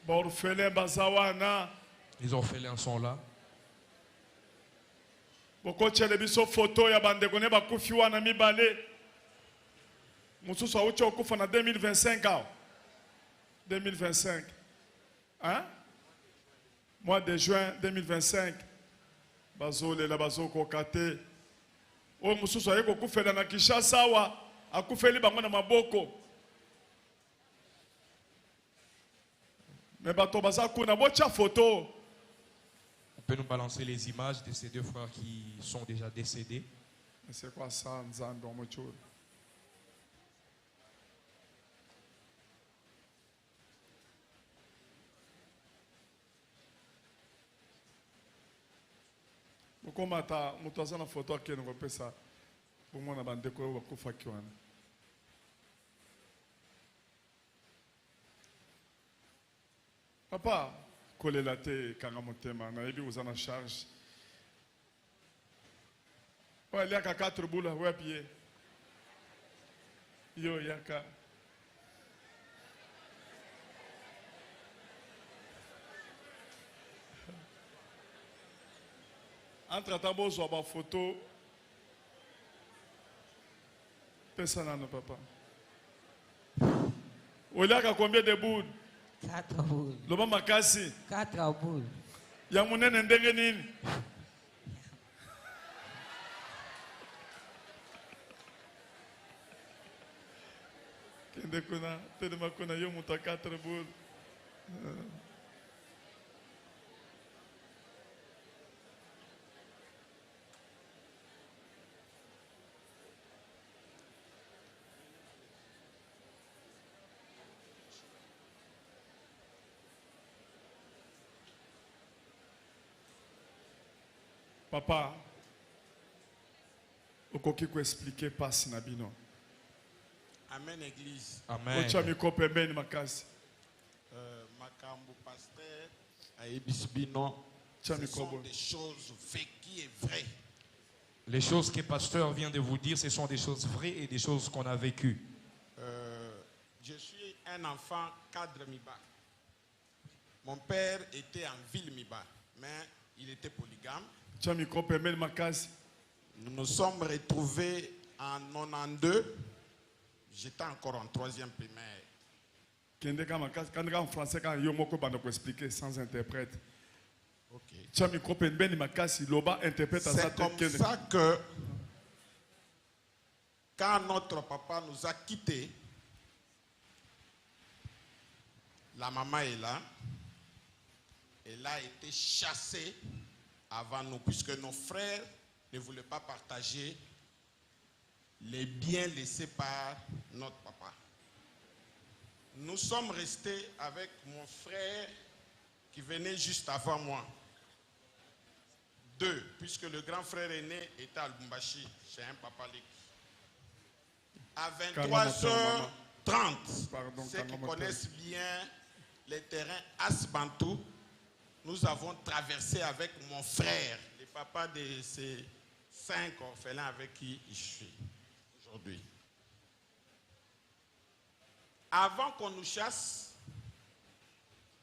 baorphelin baza wana Les orphelins sont là. bokotiele biso foto ya bandeko ne bakufi wana mibale mosusu awuti okufa na 2025 awa 2025 hein? Mois de juin 2025 bazolela bazokoka te oyo mosusu aye kokufela na Kinshasa awa akufeli bango na maboko me bato baza kuna botia photo. On peut nous balancer les images de ces deux frères qui sont déjà décédés. C'est quoi ça, Nzando Mochou? Mukomata mutaza na photo akene kopesa bomona bandeko oyo bakufaki wana. Papa kolela te kanga motema na yebi oza na charge. Oyo aliaka 4 boules oyo apie yo yaka entre-temps bozwa bafoto pesa nano papa oliaka combien de boules? 4 boules. Loba makasi 4 boules. ya munene ndenge nini? kende kuna telema kuna yo muta 4 boules. Papa, okoki ko expliquer passe na bino. Amen, église. Amen. Makambo pasteur Aebisbino, ce sont des choses vécues et vraies. Les choses que pasteur vient de vous dire, ce sont des choses vraies et des choses qu'on a vécues. Je suis un enfant cadre Miba. Mon père était en ville Miba, mais il était polygame. Nous nous sommes retrouvés en 92. J'étais encore en 3e primaire. En français, quand il y expliquer sans interprète. Okay. C'est comme ça que quand notre papa nous a quittés, la maman est là. Elle a été chassée avant nous, puisque nos frères ne voulaient pas partager les biens laissés par notre papa. Nous sommes restés avec mon frère qui venait juste avant moi. 2, puisque le grand frère aîné était à Lubumbashi, chez un papa Leki. À 23h30, ceux qui connaissent bien les terrains Asbantou, nous avons traversé avec mon frère, le papa de ces 5 orphelins avec qui je suis aujourd'hui. Avant qu'on nous chasse,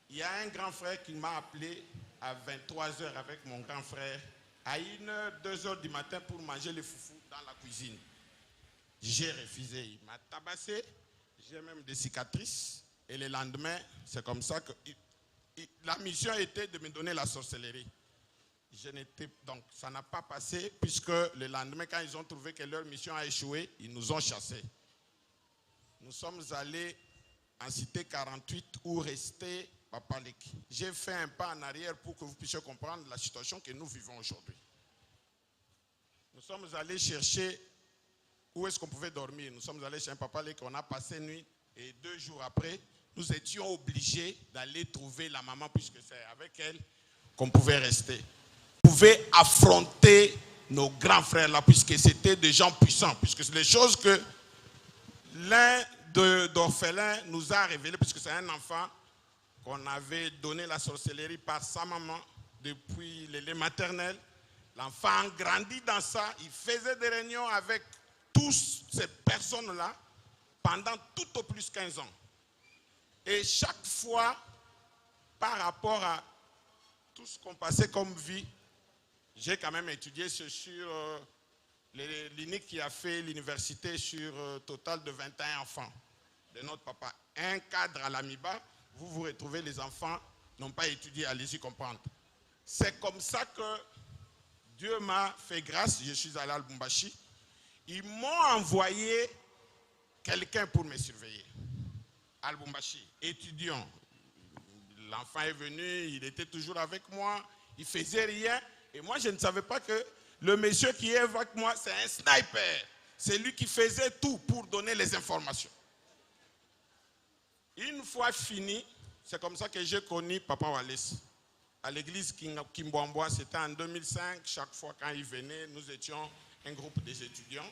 il y a un grand frère qui m'a appelé à 23h avec mon grand frère à 1h, 2h du matin pour manger le foufou dans la cuisine. J'ai refusé, il m'a tabassé, j'ai même des cicatrices et le lendemain, c'est comme ça que la mission était de me donner la sorcellerie. Donc ça n'a pas passé puisque le lendemain, quand ils ont trouvé que leur mission a échoué, ils nous ont chassés. Nous sommes allés en cité 48 où restait Papa Leki. J'ai fait un pas en arrière pour que vous puissiez comprendre la situation que nous vivons aujourd'hui. Nous sommes allés chercher où est-ce qu'on pouvait dormir. Nous sommes allés chez un Papa Leki, on a passé nuit et 2 jours après, nous étions obligés d'aller trouver la maman puisque c'est avec elle qu'on pouvait rester. On pouvait affronter nos grands frères là puisque c'était des gens puissants, puisque c'est les choses que l'un d'orphelin nous a révélé, puisque c'est un enfant qu'on avait donné la sorcellerie par sa maman depuis le lait maternel. L'enfant grandit dans ça, il faisait des réunions avec toutes ces personnes-là pendant tout au plus 15 ans. Et chaque fois, par rapport à tout ce qu'on passait comme vie, j'ai quand même étudié sur l'unique qui a fait l'université sur total de 21 enfants de notre papa. Un cadre à l'AMIBA, vous retrouvez les enfants n'ont pas étudié, allez-y comprendre. C'est comme ça que Dieu m'a fait grâce, je suis allé à Lubumbashi. Ils m'ont envoyé quelqu'un pour me surveiller. À Lubumbashi, étudiant. L'enfant est venu, il était toujours avec moi, il ne faisait rien. Et moi, je ne savais pas que le monsieur qui est avec moi, c'est un sniper. C'est lui qui faisait tout pour donner les informations. Une fois fini, c'est comme ça que j'ai connu Papa Wallace. À l'église Kimbwambwa, c'était en 2005. Chaque fois quand il venait, nous étions un groupe des étudiants.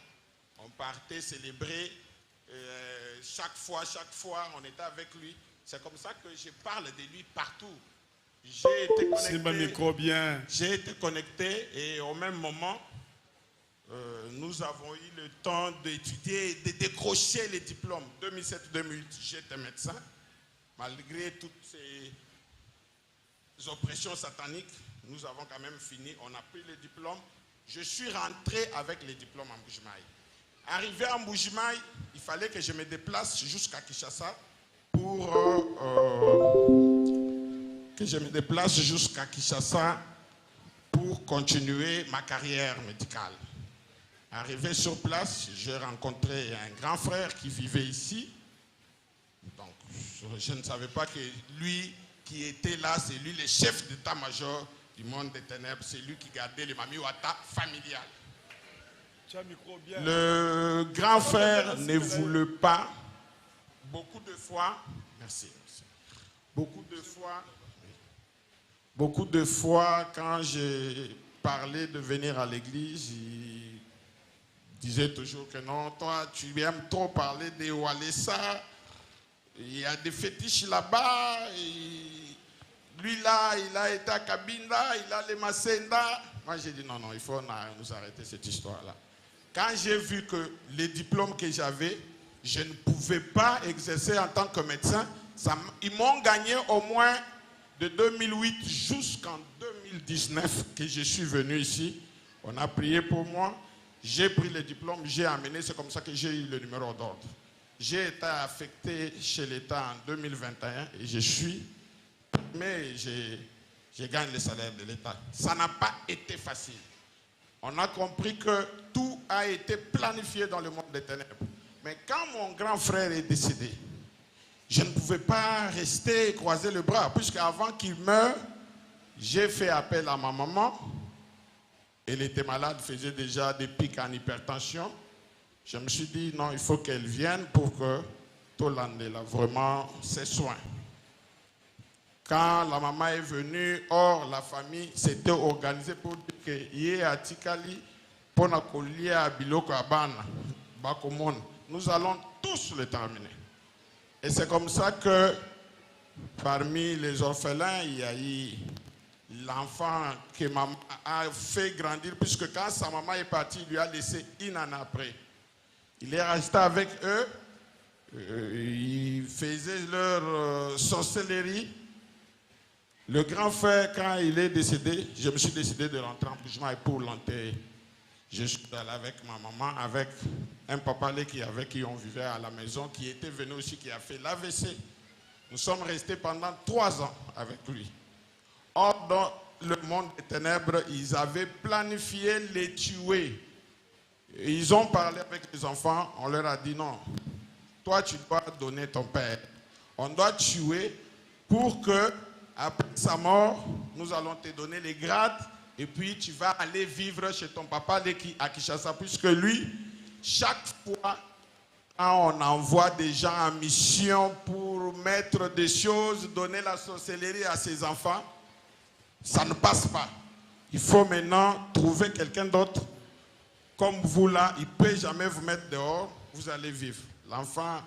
On partait célébrer. Chaque fois, on était avec lui. C'est comme ça que je parle de lui partout. J'ai été connecté et au même moment, nous avons eu le temps d'étudier et de décrocher les diplômes. 2007-2008, j'étais médecin. Malgré toutes ces oppressions sataniques, nous avons quand même fini. On a pris les diplômes. Je suis rentré avec les diplômes en Mbujimaï. Arrivé à Mbujimaï, il fallait que je me déplace jusqu'à Kinshasa pour continuer ma carrière médicale. Arrivé sur place, j'ai rencontré un grand frère qui vivait ici. Donc, je ne savais pas que lui qui était là, c'est lui le chef d'état-major du monde des ténèbres. C'est lui qui gardait le Mamiwata familial. Le grand frère ne voulait pas. Beaucoup de fois, merci. Beaucoup de fois, quand j'ai parlé de venir à l'église, il disait toujours que non, toi, tu aimes trop parler de Walesa. Il y a des fétiches là-bas. Lui là, il a été à Kabinda, il a les Masenda. Moi, j'ai dit non, il faut nous arrêter cette histoire-là. Quand j'ai vu que les diplômes que j'avais, je ne pouvais pas exercer en tant que médecin, ils m'ont gagné au moins de 2008 jusqu'en 2019 que je suis venu ici. On a prié pour moi. J'ai pris le diplôme, j'ai amené, c'est comme ça que j'ai eu le numéro d'ordre. J'ai été affecté chez l'État en 2021 et mais je gagne le salaire de l'État. Ça n'a pas été facile. On a compris que tout a été planifié dans le monde des ténèbres. Mais quand mon grand frère est décédé, je ne pouvais pas rester et croiser le bras, puisqu'avant qu'il meure, j'ai fait appel à ma maman. Elle était malade, faisait déjà des pics en hypertension. Je me suis dit, non, il faut qu'elle vienne pour que Tolandela vraiment ses soins. Quand la maman est venue, or la famille s'était organisée pour dire que Yé Atikali, Ponakolia à Biloko Abana, Bakomon, nous allons tous le terminer. Et c'est comme ça que parmi les orphelins, il y a eu l'enfant que maman a fait grandir, puisque quand sa maman est partie, il lui a laissé une année après. Il est resté avec eux, il faisait leur sorcellerie. Le grand frère, quand il est décédé, je me suis décidé de rentrer en Bougement et pour l'enterrer. Je suis allé avec ma maman, avec un papa avec qui on vivait à la maison, qui était venu aussi, qui a fait l'AVC. Nous sommes restés pendant 3 ans avec lui. Or, dans le monde des ténèbres, ils avaient planifié les tuer. Ils ont parlé avec les enfants, on leur a dit non, toi tu dois donner ton père. On doit tuer pour que, après sa mort, nous allons te donner les grades et puis tu vas aller vivre chez ton papa à Kinshasa, puisque lui, chaque fois, quand on envoie des gens en mission pour mettre des choses, donner la sorcellerie à ses enfants, ça ne passe pas. Il faut maintenant trouver quelqu'un d'autre comme vous là, il ne peut jamais vous mettre dehors, vous allez vivre. L'enfant,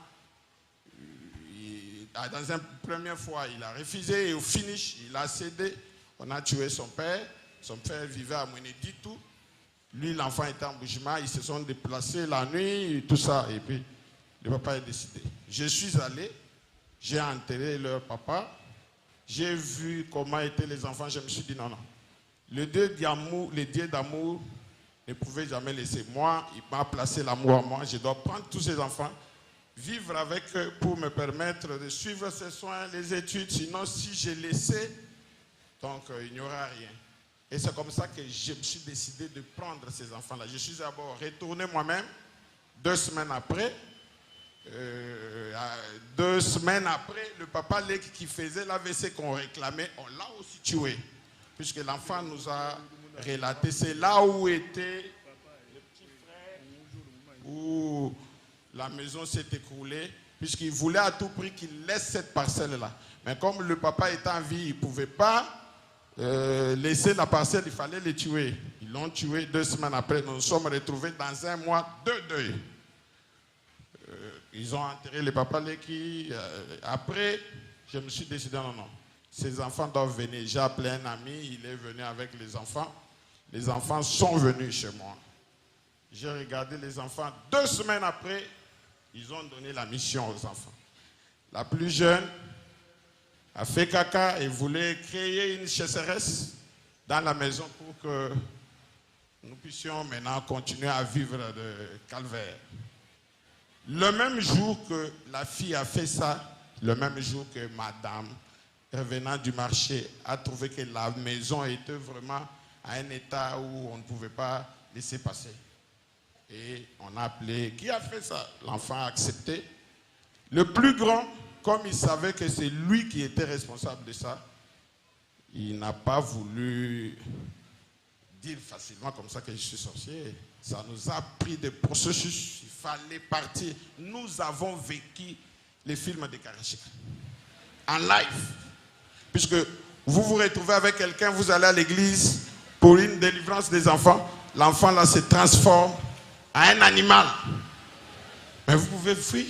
dans une première fois, il a refusé et au finish, il a cédé. On a tué son père. Son père vivait à Mweneditu. Lui, l'enfant était en Bougement. Ils se sont déplacés la nuit, tout ça. Et puis, le papa est décédé. Je suis allé, j'ai enterré leur papa. J'ai vu comment étaient les enfants. Je me suis dit non, non. Le Dieu d'amour ne pouvait jamais laisser. Moi, il m'a placé l'amour en moi. Je dois prendre tous ces enfants, vivre avec eux pour me permettre de suivre ses soins, les études. Sinon, si je laissais, donc il n'y aura rien. Et c'est comme ça que je me suis décidé de prendre ces enfants-là. Je suis d'abord retourné moi-même. 2 semaines après, 2 semaines après, le papa qui faisait l'AVC qu'on réclamait, on l'a aussi tué. Puisque l'enfant nous a relaté, c'est là où était le petit frère, où la maison s'est écroulée, puisqu'il voulait à tout prix qu'il laisse cette parcelle-là. Mais comme le papa était en vie, il ne pouvait pas laisser la parcelle, il fallait les tuer. Ils l'ont tué 2 semaines après. Nous nous sommes retrouvés dans un mois de deuil. Ils ont enterré le papa qui. Après, je me suis décidé, non, non. Ces enfants doivent venir. J'ai appelé un ami, il est venu avec les enfants. Les enfants sont venus chez moi. J'ai regardé les enfants. 2 semaines après, ils ont donné la mission aux enfants. La plus jeune a fait caca et voulait créer une chasseresse dans la maison pour que nous puissions maintenant continuer à vivre de calvaire. Le même jour que la fille a fait ça, le même jour que madame, revenant du marché, a trouvé que la maison était vraiment à un état où on ne pouvait pas laisser passer. Et on a appelé, qui a fait ça? L'enfant a accepté. Le plus grand, comme il savait que c'est lui qui était responsable de ça, il n'a pas voulu dire facilement comme ça que je suis sorcier. Ça nous a pris des processus, il fallait partir. Nous avons vécu les films de Karachik en live. Puisque vous vous retrouvez avec quelqu'un, vous allez à l'église pour une délivrance des enfants. L'enfant là se transforme en un animal. Mais vous pouvez fuir.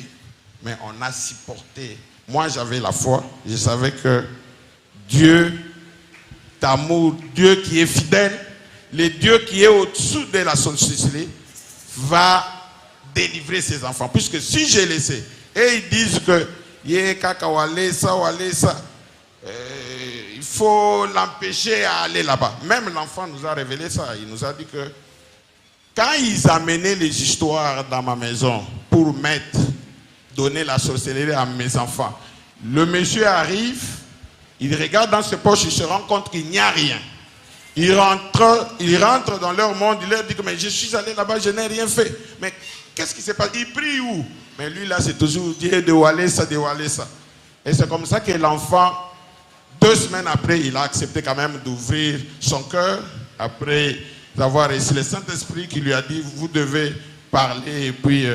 Mais on a supporté. Moi j'avais la foi. Je savais que Dieu d'amour, Dieu qui est fidèle, le Dieu qui est au-dessous de la sorcellerie, va délivrer ses enfants. Puisque si j'ai laissé, et ils disent que il faut l'empêcher à aller là-bas. Même l'enfant nous a révélé ça. Il nous a dit que quand ils amenaient les histoires dans ma maison pour donner la sorcellerie à mes enfants, le monsieur arrive, il regarde dans ses poches, il se rend compte qu'il n'y a rien. Il rentre dans leur monde, il leur dit que mais je suis allé là-bas, je n'ai rien fait. Mais qu'est-ce qui s'est passé? Il prie où? Mais lui là, c'est toujours Dieu de Walesa, de Walesa. Et c'est comme ça que l'enfant, 2 semaines après, il a accepté quand même d'ouvrir son cœur. Après avoir reçu le Saint-Esprit qui lui a dit, vous devez parler et puis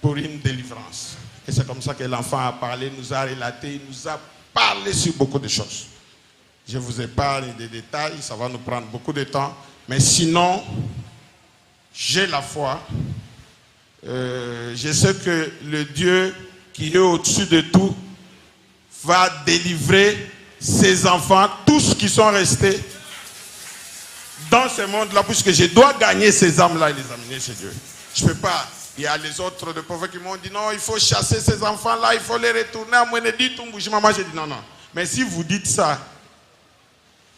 pour une délivrance. Et c'est comme ça que l'enfant a parlé, nous a relaté, il nous a parlé sur beaucoup de choses. Je vous épargne des détails, ça va nous prendre beaucoup de temps. Mais sinon, j'ai la foi. Je sais que le Dieu qui est au-dessus de tout va délivrer ses enfants, tous qui sont restés dans ce monde-là, puisque je dois gagner ces âmes-là et les amener chez Dieu. Je ne peux pas. Il y a les autres de prophètes qui m'ont dit non, il faut chasser ces enfants-là, il faut les retourner à Mouenedi, Tumbouji. Maman, j'ai dit non, non. Mais si vous dites ça,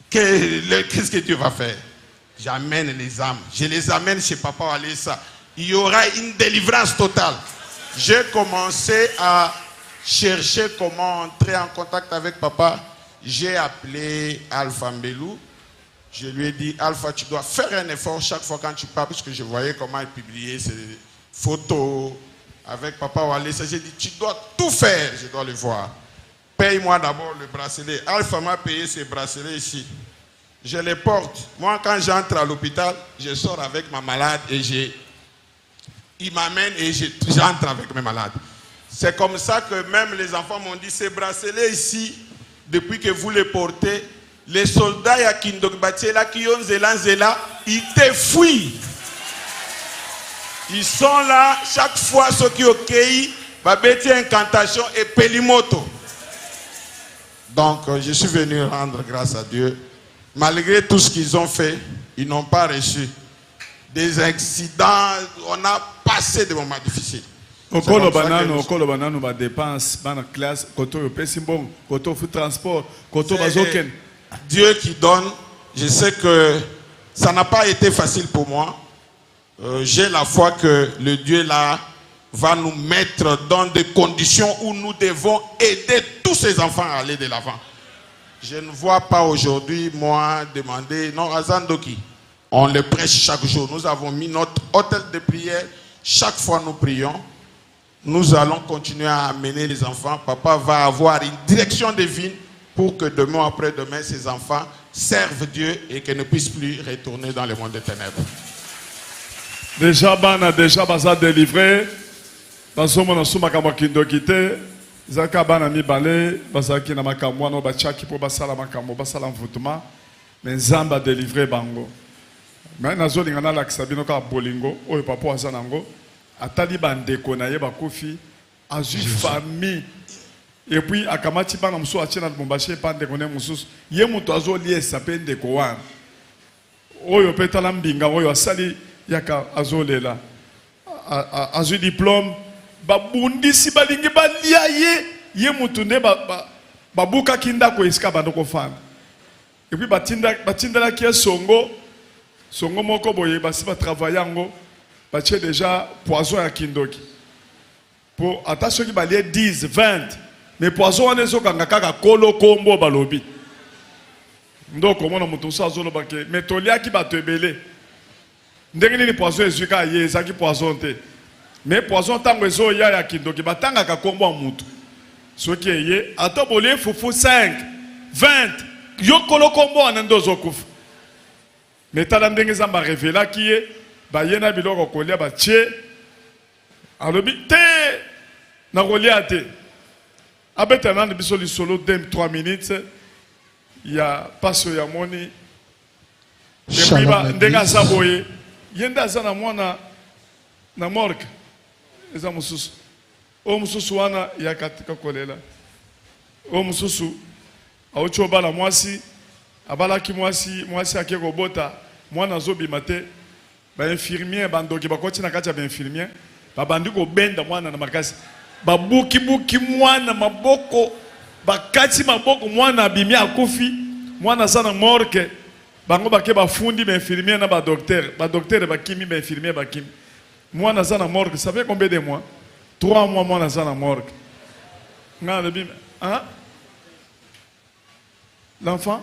qu'est-ce que Dieu va faire? J'amène les âmes. Je les amène chez Papa Walesa. Il y aura une délivrance totale. J'ai commencé à chercher comment entrer en contact avec Papa. J'ai appelé Alpha Mbelou. Je lui ai dit, Alpha, tu dois faire un effort chaque fois quand tu parles, parce que je voyais comment il publiait ses photos avec Papa Walesa. J'ai dit, tu dois tout faire, je dois le voir. Paye-moi d'abord le bracelet. Alpha m'a payé ces bracelets ici. Je les porte. Moi, quand j'entre à l'hôpital, je sors avec ma malade et il m'amène et j'entre avec mes malades. C'est comme ça que même les enfants m'ont dit, ces bracelets ici, depuis que vous les portez, les soldats à Kindokbatiela, qui ont Zéla, ils te fuient. Ils sont là, chaque fois, ceux qui ont cueilli, Babeti incantation et Pelimoto. Donc, je suis venu rendre grâce à Dieu. Malgré tout ce qu'ils ont fait, ils n'ont pas reçu des accidents. On a passé des moments difficiles. Okolo banano ba dépense, ban classe, koto pesimbong, koto fout transport, koto bazoken. Dieu qui donne. Je sais que ça n'a pas été facile pour moi. J'ai la foi que le Dieu là va nous mettre dans des conditions où nous devons aider tous ces enfants à aller de l'avant. Je ne vois pas aujourd'hui, moi, demander, non, Azandoki, on le prêche chaque jour. Nous avons mis notre hôtel de prière. Chaque fois nous prions. Nous allons continuer à amener les enfants. Papa va avoir une direction divine pour que demain après-demain, ces enfants servent Dieu et qu'ils ne puissent plus retourner dans le monde des ténèbres. Déjà, déjà, baza délivré. Bazo mona suma kama kindokite. Zaka bana mibale bazaki na makambo no bachaki po basala makambo basala mvutuma mais Nzamba délivré bango mais nazo lingana la kisabino ka bolingo oyo papa azanango atali bandeko na ye bakofi azu famille et puis akamati bana muso achina Lubumbashi pande kone mususu ye muto azo liesa pende ko wana oyo petala mbinga oyo asali yaka azolela azu diplôme babundisi balingi balia ye mutunde babuka kinda ko iska bandoko fana et puis batindala ki songo moko boye basi ba travaillango batie déjà poison ya kindoki pour attention ki balie 10 20 mais poison wana ezokanga kaka kolo kombo balobi ndoko mona mutu so azoloba ke metolia ki bato ebele ndenge nini poison ezwika ye ezaki poison te. Mais poison tango ezo ya kindoki batanga ka kombo mutu soki eye atobole fufu 5 20 yokolo kombo anando zokufa mais tala ndenge Nzamba révéla ki ye ba yena biloko kolia ba tie alobi te na kolia te abeta nande biso li solo 3 minutes ya paso ya moni depuis ba ndenga saboye yenda zana mwana na morgue. Eza mususu o mususu wana ya katika kolela o mususu aucho bala mwasi abalaki mwasi akeko bota mwana zobima te ba infirmier bandoki bakoti na kati ya ba infirmier babandi ko benda mwana na makasi babuki mwana maboko bakati maboko mwana abimi akufi mwana sana morgue bango bake bafundi ba infirmier na ba docteur bakimi ba infirmier bakimi. Moi, je suis en morgue. Ça fait combien de mois? 3 mois, moi, je suis en morgue. Hein? L'enfant?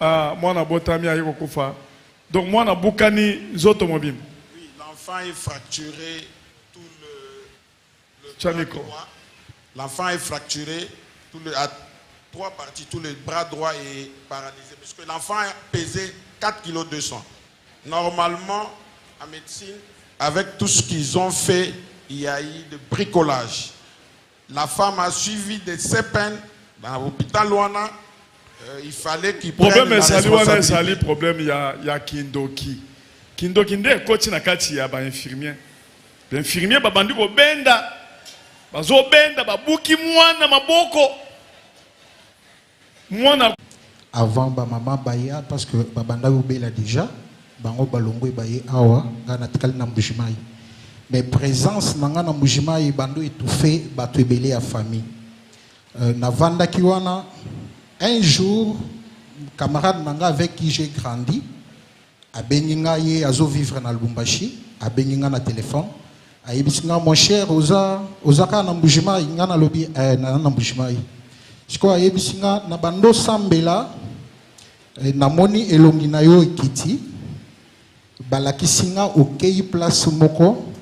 Ah, moi, je suis en morgue. Donc, moi, je suis en automobile. Oui, l'enfant est fracturé tout le bras droit. L'enfant est fracturé à 3 parties. Tout le bras droit est paralysé. Puisque l'enfant a pesé 4,2 kg. Normalement, en médecine, avec tout ce qu'ils ont fait, il y a eu de bricolage. La femme a suivi de ses peines dans l'hôpital Luana. Il fallait qu'il prenne la responsabilité. Problème, il y a Kindoki. Kindoki, il y a un infirmier. L'infirmier, il bandi ko benda. Bazo benda, babuki mwana maboko. Mwana. Avant, maman baya, parce que babanda ubela déjà. Bango balongo baye awa, gana tikali na mbujimayi. Mais présence nanga na mbujimayi bando étouffé, batu ebele ya famille. Navanda kiwana, un jour, camarade nanga avec qui j'ai grandi, a Beninga ye azo vivre na Lubumbashi, a Beninga na téléphone. Aïbisinga mon cher ozaka na mbujima inga na lobi na mbujima yi siko aïbisinga na bando sambela na moni elongi na yo ekiti balakisinga okei place moko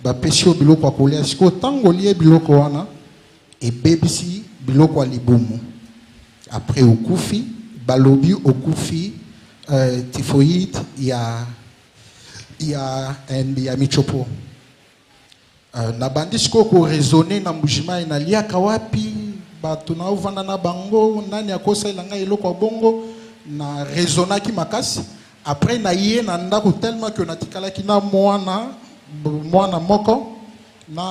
ba pesio biloko akolia siko tango lie biloko wana ebebisi biloko alibumu après okufi balobi okufi typhoïde ya michopo. Na bandis ko raisonner na mbujima na liaka wapi batu na uvanda na bango nani akosa ilanga eloko bongo na raisonna ki makasi après na yé na ndako tellement que natikala ki na mwana moko na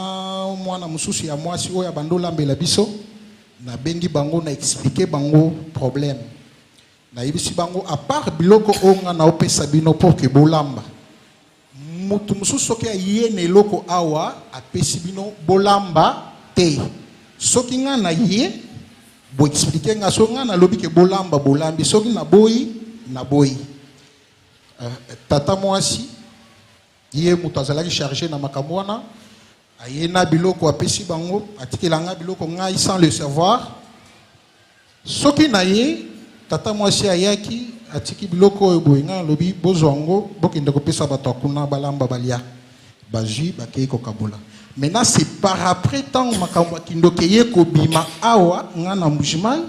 mwana mususu ya mwasi oya bandola mbela biso na bengi bango na expliquer bango problème na yibisi bango à part biloko onga na opesa bino pour que bolamba mutu mususu soki yene loko awa apesi bino bolamba te soki nga na ye bo expliquer nga so nga na lobi ke bolamba bolambi soki na boyi tata mwasi ye mutu azalaki chargé na makamwana ayena biloko apesi bango atikelanga biloko ngai sans le savoir soki na ye tata mwasi ayaki atiki biloko oyo boyenga lobi bozwango bokende kopesa bato akuna balamba balia bazwi bakei kokabola. Maintenant c'est par après tant makambo kindoke ye kobima awa nga na mbujimai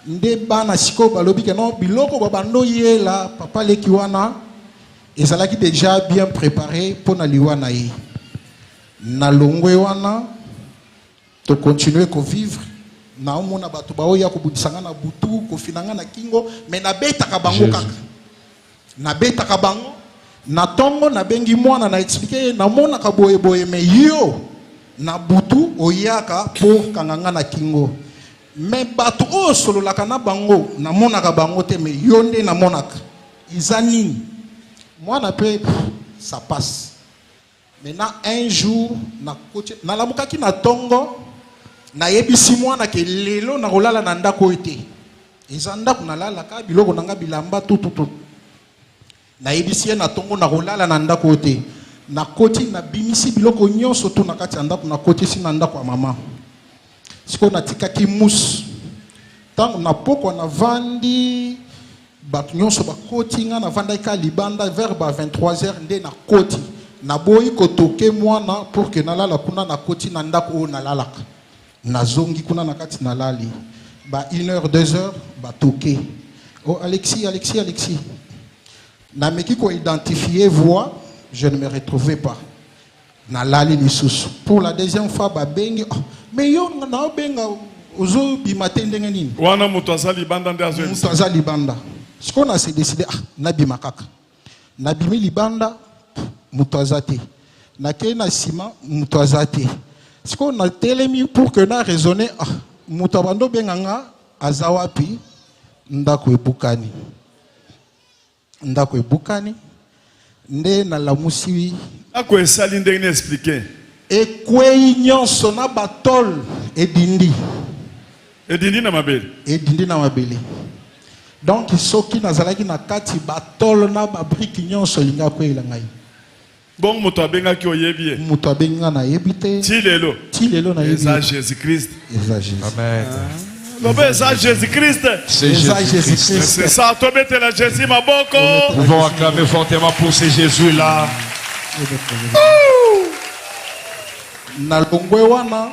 nde bana siko balobi ke non biloko babando yela papa leki wana ezalaki déjà bien préparé pour na liwana ye na longwe wana to continuer ko vivre na omona bato baoya kobudisanga na butu kofinanga na kingo mais na betaka bango kaka na betaka bango na tongo na bengi mwana na expliquer na mona ka boye mais yo na butu oyaka pour kanganga na kingo mais bato o solo la kana bango na mona ka bango te mais yo nde na monaka izani mwana pe ça passe. Maintenant un jour na coach na lamukaki na tongo na yebisi mwana ke lelo na kolala na ndako ete ezanda kuna lala ka biloko nanga bilamba tututu na yebisi na tongo na kolala na ndako ete na koti na bimisi biloko nyonso tu na kati ya ndako na koti si na ndako ya mama siko na tikaki mus tango na poko na vandi bato nyonso bakoti nga na vanda ka libanda vers ba 23h nde na koti na boyi kotoke mwana pour que na lala kuna na koti na ndako o na lalaka na zongi kuna na kati na lali ba 1h 2h ba toke oh Alexis na meki ko identifier voix je ne me retrouvais pas na lali lisusu pour la deuxième fois ba bengi oh, mais yo na benga ozo bimate ndenge nini wana mutu azali banda nde azo mutu azali banda siko na se décider na bima kaka na bimi libanda mutu azate na ke na sima mutu azate siko na telemi pour que na raisonner mutu abando benganga azawapi ndako ebukani nde na lamusi ako esali ndenge expliquer ekwei nyonso na batol edindi na mabele donc soki nazalaki na kati batol na babriki nyonso linga kwela ngai bon moto abengaki oyebi ye moto abenga na yebi te ti lelo na yebi eza Jésus-Christ amen c'est Jésus-Christ. C'est ça, toi mettez la Jésus ma boko. Nous pouvons acclamer fortement pour ce Jésus-là. Na longwewana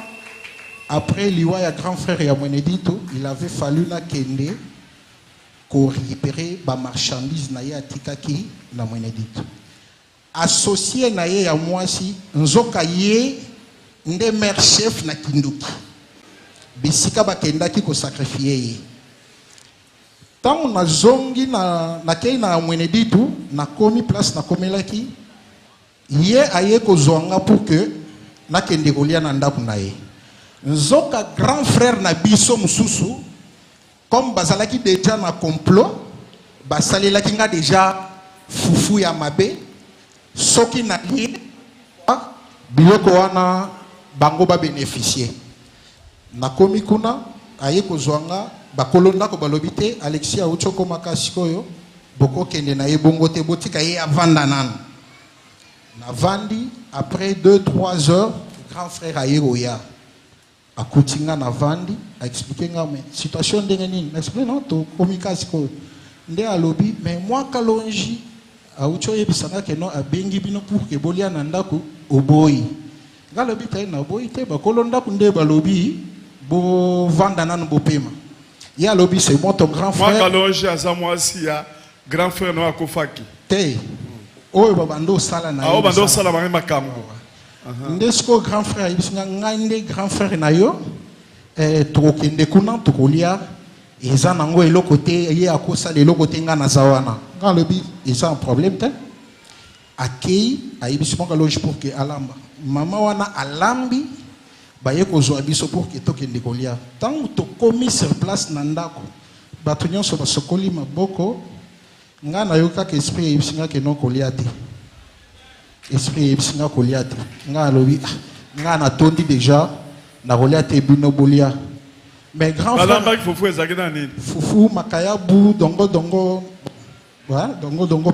après liwa ya grand frère ya Mwenedito, il avait fallu na kende ko récupérer ba marchandise na ya tikaki na Mwenedito. associé na ye ya mwasi nzoka ye nde mère chef na kinduki bisika bakendaki ko sacrifier ye tango na zongi na kei na mwene ditu na komi place na komelaki ye aye ko zonga pour que na kende kolia na ndaku na ye nzoka grand frère na biso mususu comme bazalaki déjà na complot basalelaki nga déjà fufu ya mabe soki na ye biloko wana bango ba bénéficier na komi kuna aye ko zonga bakolo ndako balobi te Alexia uchoko makasi koyo boko kende na ye bongo te botika ye avanda nanu na vandi après 2-3 heures grand frère aye roya akutinga na vandi a expliqué nga mais situation ndenge nini na expliqué non to komikasi koyo nde alobi mais moi kalonji aucho yebisanga ke no abengi bino pour que bolia na ndako oboyi ngalobi te na boyi te bakolo ndako nde balobi bo vanda nanu bopema ya lobi c'est moi ton grand frère moi kalonji azamwasi ya grand frère no akofaki te oyo babando sala na yo bando sala ba makambo ndesko grand frère ibisinga ngande grand frère na yo tokende kuna tokolia eza nango eloko te ye akosala eloko te nga nazawana nga lobi eza un problème te akei ayebisimo kalonji pour que alamba mama wana alambi baye kozwa biso pour que tokende kolia tango tokomi sur place na ndako bato nyonso basokoli maboko nga nayokaka esprit eyebisinga ke no kolia te esprit eyebisinga kolia te nga alobi nga natondi déjà na kolia te bino bolia mais grand frère fufu ezalaki na nini fufu makayabu dongo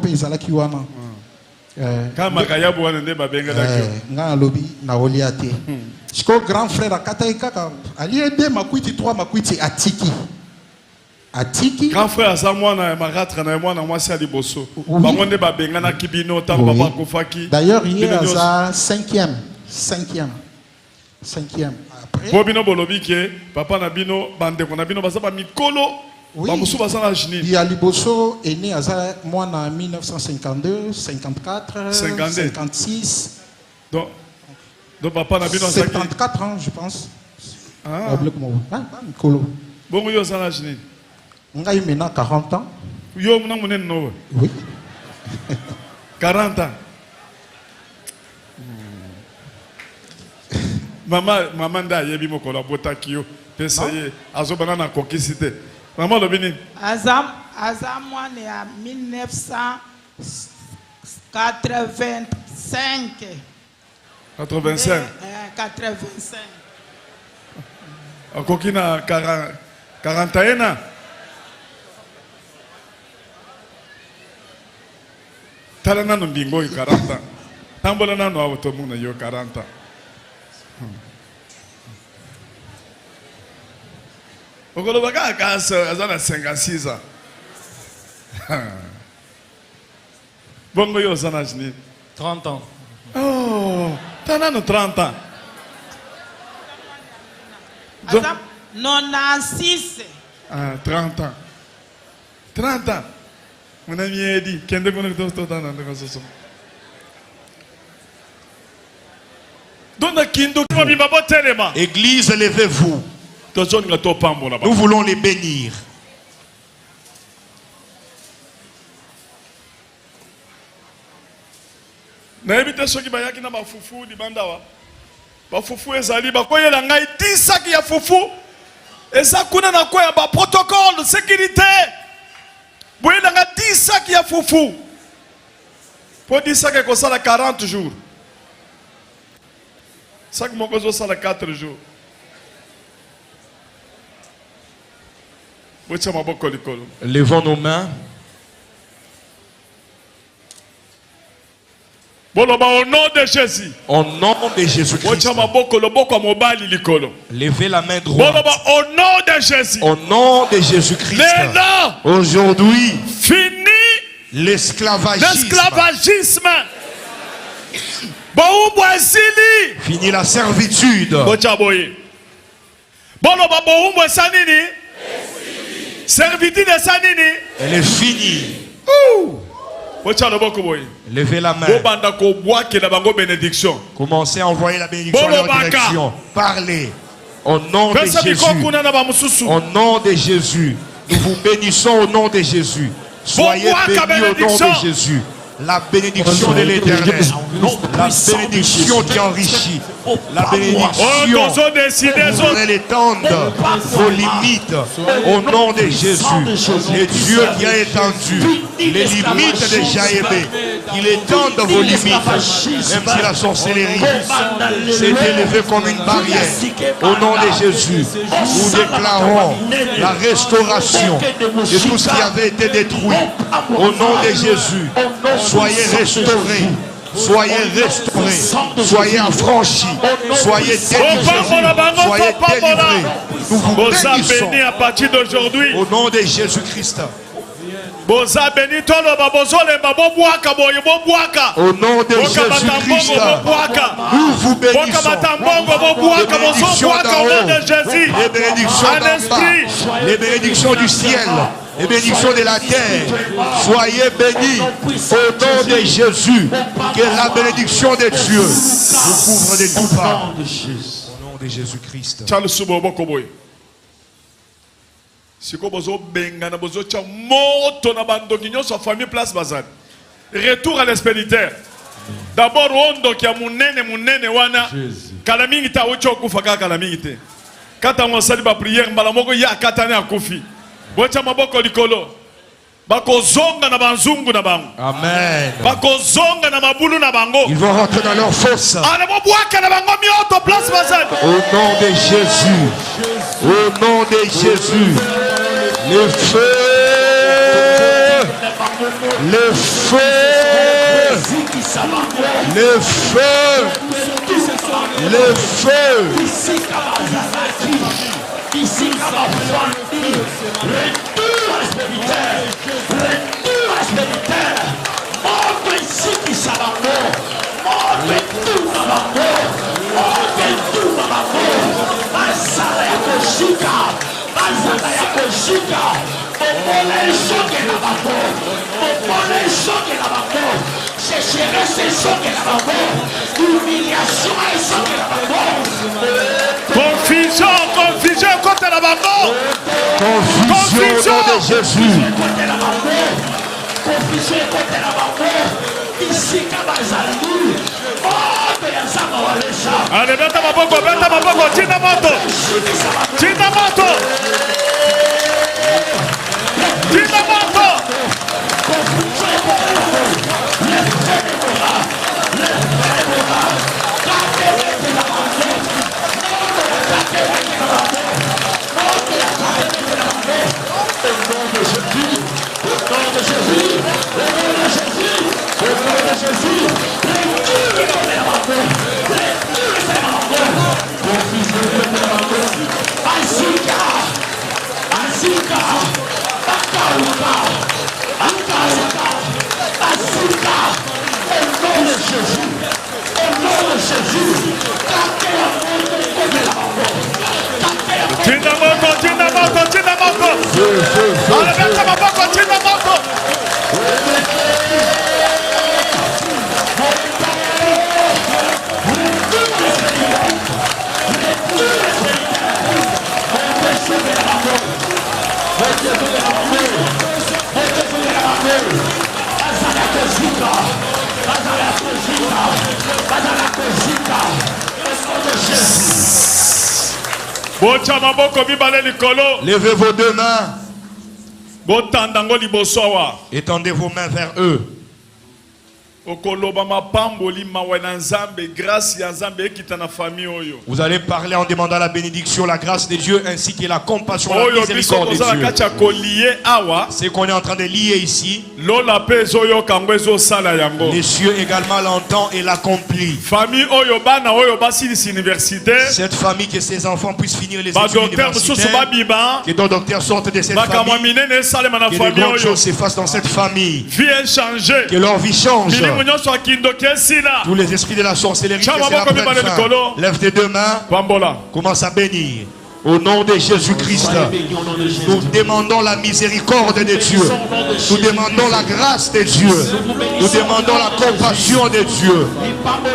pe ezalaki wana ka makayabu wana nde babengelaki nga alobi na kolia te siko grand frère akataki kaka alie 2 makwiti 3 makwiti atiki grand frère aza mwana ya maratre na mwana mwasi ya liboso bango nde babenganaki bino ntango papa akufaki d'ailleurs ye aza 5e après po bino bolobi ke papa na bino bandeko na bino baza bamikolo bamosusu baza na nini ya liboso ene aza mwana 1952 54 56 donc papa na bino 74 ans je pense mikolo bongo yo aza na nini ngai maintenant 40 ans yo muna munene no oui 40 ans mama nda yebi mokolo abotaki yo pesa ye azobana na kokisi te mama lobi nini aza mwana ya 1985 akoki na 41 tala nano mbingo oyo 40 tambola nano awo tomona yo 40 okoloba kaka aza na 56 ans bongo yo oza na nini 30 ans oh ta nano 30 ans aza 96 30 ans 30 ans mon ami Eddie kende kono to dans le soso dona kindo mabimba botelema église levez-vous nous voulons les bénir na ebite soki bayaki na bafufu libandawa bafufu ezali bakoyela ngai 10 sacs ya fufu eza kuna na koya ba protocole de sécurité boyela nga 10 sacs ya fufu po 10 sacs ekosala 40 jours sac moko ezosala 4 jours botia maboko likolo levons nos mains. Au nom de Jésus. Au nom de Jésus-Christ. Levez la main droite. Au nom de Jésus. Au nom de Jésus-Christ. Aujourd'hui, fini l'esclavagisme. Fini la servitude. Servitude de sanini. Elle est finie. Levez la main. Commencez à envoyer la bénédiction dans leur direction. Parlez. Au nom de Jésus. Au nom de Jésus. Nous vous bénissons au nom de Jésus. Soyez bénis au nom de Jésus. La bénédiction de l'Éternel, la bénédiction qui enrichit, la bénédiction pour étendre vos limites au nom de Jésus. Et Dieu qui a étendu les limites de Jaébé, qu'il étende vos limites, même si la sorcellerie s'est élevée comme une barrière. Au nom de Jésus, nous déclarons la restauration de tout ce qui avait été détruit. Au nom de Jésus, soyez restaurés, soyez restaurés, soyez affranchis, soyez délivrés, soyez délivrés. Nous vous bénissons à partir d'aujourd'hui. Au nom de Jésus-Christ. Au nom de Jésus-Christ, nous vous bénissons. Les bénédictions d'en bas, les bénédictions du ciel, les bénédictions de la terre, soyez bénis au nom de Jésus. Que la bénédiction de Dieu vous couvre de tout part. Au nom de Jésus-Christ. Retour à l'expéditeur. D'abord, on qui a mounene wana. Kalamingi ta ucho kufaka kalamingi te. Kata monsali ba prière malamoko ya katane akufi. Bocha maboko likolo. Bako zonga na banzungu na bango. Amen. Bako zonga na mabulu na bango. Ils vont rentrer dans leur fosse. Ale mo bwaka na bango mioto place bazali. Au nom de Jésus. Au nom de Jésus. Le feu. Le feu. Le feu. Le feu. Confusion contre la bango. Confusion au nom de Jésus. Allez, beta maboko, tina moto. Tina moto. Tina moto. Levez vos deux mains. Étendez vos mains vers eux. Vous allez parler en demandant la bénédiction, la grâce de Dieu ainsi que la compassion, la miséricorde de Dieu. C'est qu'on est en train de lier ici. Les cieux également l'entendent et l'accomplissent. Cette famille, que ses enfants puissent finir les études universitaires, que d'autres docteurs sortent de cette famille, que de grandes choses s'effacent dans cette famille, que leur vie change. Tous les esprits de la sorcellerie, que c'est la pleine fin. Lève tes deux mains. Commence à bénir. Au nom de Jésus-Christ, nous demandons la miséricorde de Dieu. Nous demandons la grâce de Dieu. Nous demandons la compassion de Dieu.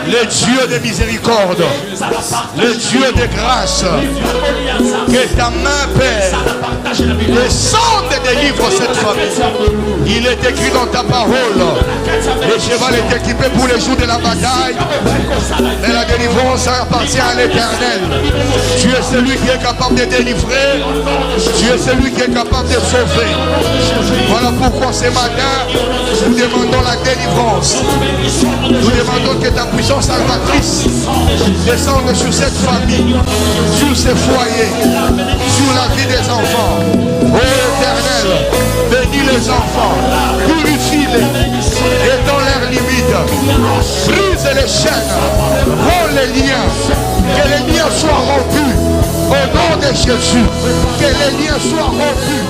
Le Dieu de miséricorde. Le Dieu de grâce. Que ta main, Père, descende et délivre cette famille. Il est écrit dans ta parole. Le cheval est équipé pour les jours de la bataille. Mais la délivrance appartient à l'Éternel. Tu es celui qui est capable de délivrer. Tu es celui qui est capable de sauver. Voilà pourquoi ce matin, nous demandons la délivrance. Nous demandons que ta puissance salvatrice descende sur cette famille, sur ces foyers, sur la vie des enfants. Ô Éternel, bénis les enfants, purifie-les, et dans leurs limites, brise les chaînes, romps les liens, que les liens soient rompus. Au nom de Jésus, que les liens soient rompus,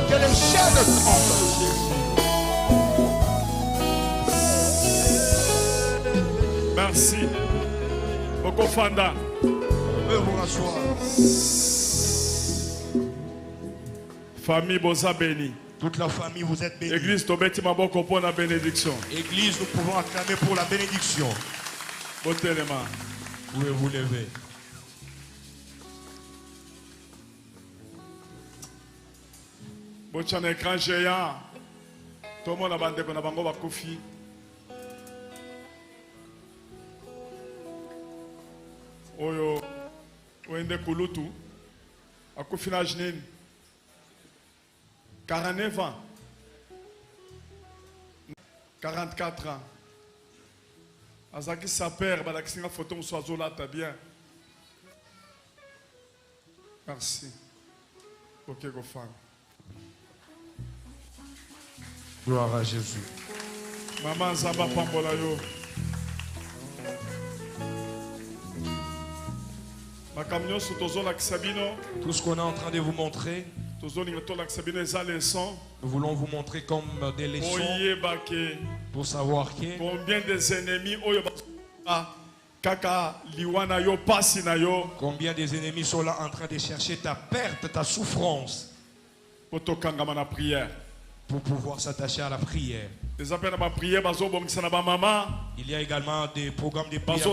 que les chaînes tombent. Merci. Okofanda. Vous rasseoir. Famille Bosa béni. Toute la famille, vous êtes bénis. Église Tobeti Maboko pour la bénédiction. Église, nous pouvons acclamer pour la bénédiction. Botelema. Vous pouvez vous lever. Bocha un écran géant. Tout le monde a bandé qu'on a bango bakufi. Oyo, oende kulutu. Akufi na jnin. 49 ans. 44 ans. Azaki sa père, balaki singa photo msoazo là, t'as bien. Merci. Ok, go fan. Gloire à Jésus. Maman Zaba Pambola yo. Tout ce qu'on est en train de vous montrer, nous voulons vous montrer comme des leçons pour savoir que combien des ennemis combien des ennemis sont là en train de chercher ta perte, ta souffrance pour pouvoir s'attacher à la prière. Il y a également des programmes de prière.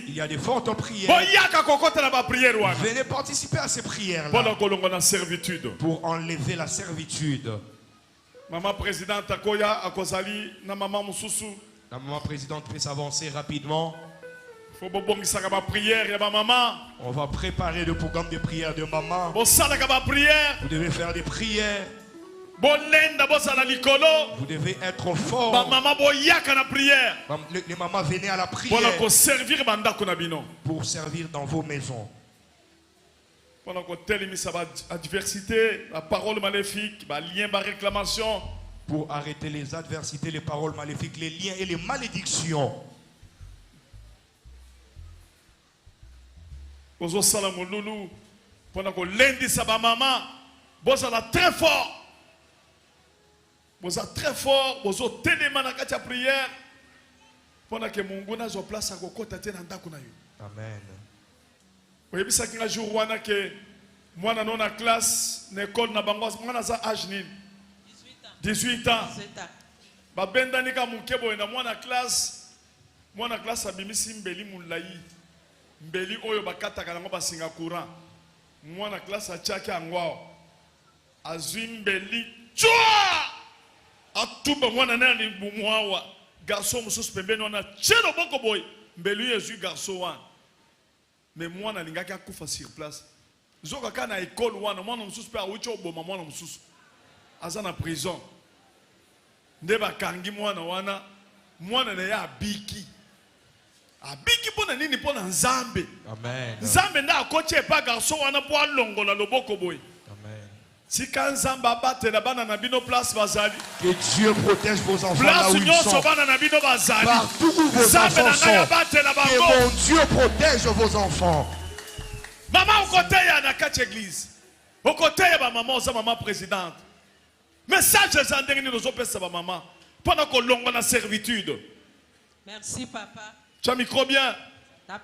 Il y a des fortes prières. Venez participer à ces prières-là pour enlever la servitude. Maman présidente, la maman présidente peut s'avancer rapidement. On va préparer le programme de prière de maman. Vous devez faire des prières. Vous devez être fort. Les mamans venaient à la prière pour servir dans vos maisons. Adversité, la parole maléfique, lien, réclamation. Pour arrêter les adversités, les paroles maléfiques, les liens et les malédictions. Très fort. Vous êtes très fort, vous êtes tellement dans la prière. Pendant que mon gona zo place à kokota te na ndako na yo. Amen. Vous avez vu ça qu'un jour wana que moi na na classe l'école na bango moi za âge nini 18 ans. Ba benda nika mukebo na moi na classe abimisi mbeli mulai. Mbeli oyo bakata kana ba singa courant. Moi na classe a chaki angwao. Azwi mbeli chua! Atuba mwana nani bumwawa garçon mususu pembeni wana chelo boko boy mbelu yezu garçon wana mais mwana lingaki akufa sur place zoka kana école wana mwana mususu pe awuchi oboma mwana mususu aza na prison nde bakangi mwana wana mwana na ya abiki pona nini pona nzambe amen nzambe nda akoche pa garçon wana po alongola loboko boy. Que Dieu protège vos enfants là où ils sont. Partout où vos enfants sont. Que mon Dieu protège vos enfants. Maman, au côté de la église. Au côté de maman, maman présidente. Message des endérés nous opère maman. Pendant qu'on longue la servitude. Merci papa. Tu as micro bien.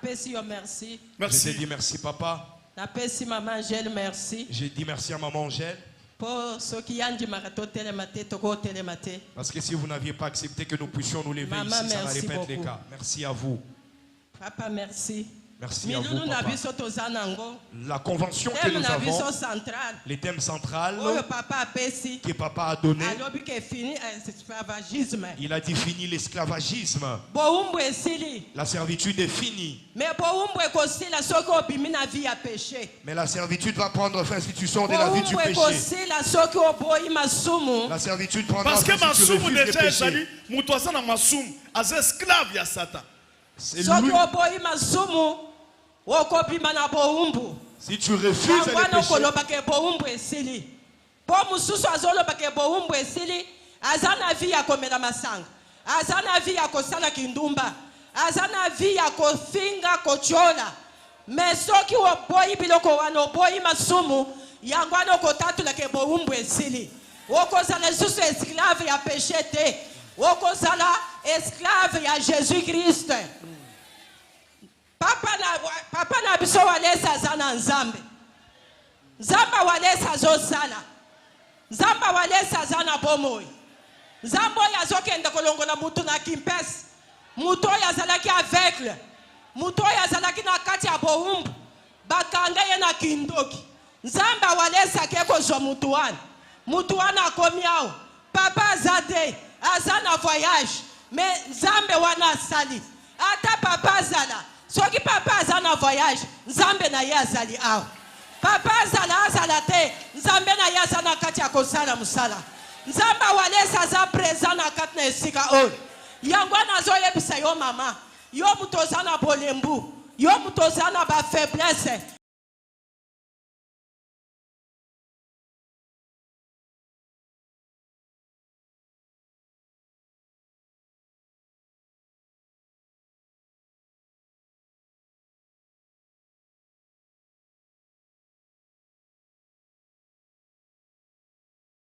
Merci. Merci. Je te dis merci papa. napesi maman Angèle merci. J'ai dit merci à maman Angèle. Pour ceux qui ont dit marato télématé, toko télématé. Parce que si vous n'aviez pas accepté que nous puissions nous lever Maman, ici, ça n'allait pas être beaucoup. le cas. Merci à vous. Papa merci. Merci à vous, papa. Papa. La convention que nous avons, les thèmes centrales que papa a donné, il a dit fini l'esclavagisme. La servitude est finie. Mais la servitude va prendre fin si tu sors de la vie du péché. La servitude prendra fin si tu refuses le péché. C'est lui. Si tu refuses le péché, azana vi ya komela masanga, azana vi ya kosala kindumba, azana vi ya kofinga kochola. Mais soki oboyi biloko wana oboyi masumu yango wana okotatula ke boumbu esili. Okozala susu esclave ya péché te. Okozala esclave ya Jésus-Christ. Papa na biso walesa zana nzambe. Nzamba walesa zosala. Nzamba walesa zana bomoi. Nzambo yazokende kolongola mutu na kimpesi. Mutu yazalaki aveugle. Mutu yazalaki na kati ya boumbu. Bakanga ye na kindoki. Nzamba walesa keko zo mutu wana. Mutu wana akomi awo. Papa azade. Azana voyage. Mais nzambe wana asali. Ata papa azala. Soki papa azana voyage. Nzambe na ye azali awo. Papa azala te. Nzambe na ye azana kati ya kosala musala. Nzamba walesa za présent na kati na esika oyo. Yango nazo yebisa yo mama. Yo mutozana bolembu. Yo mutozana ba faiblesse.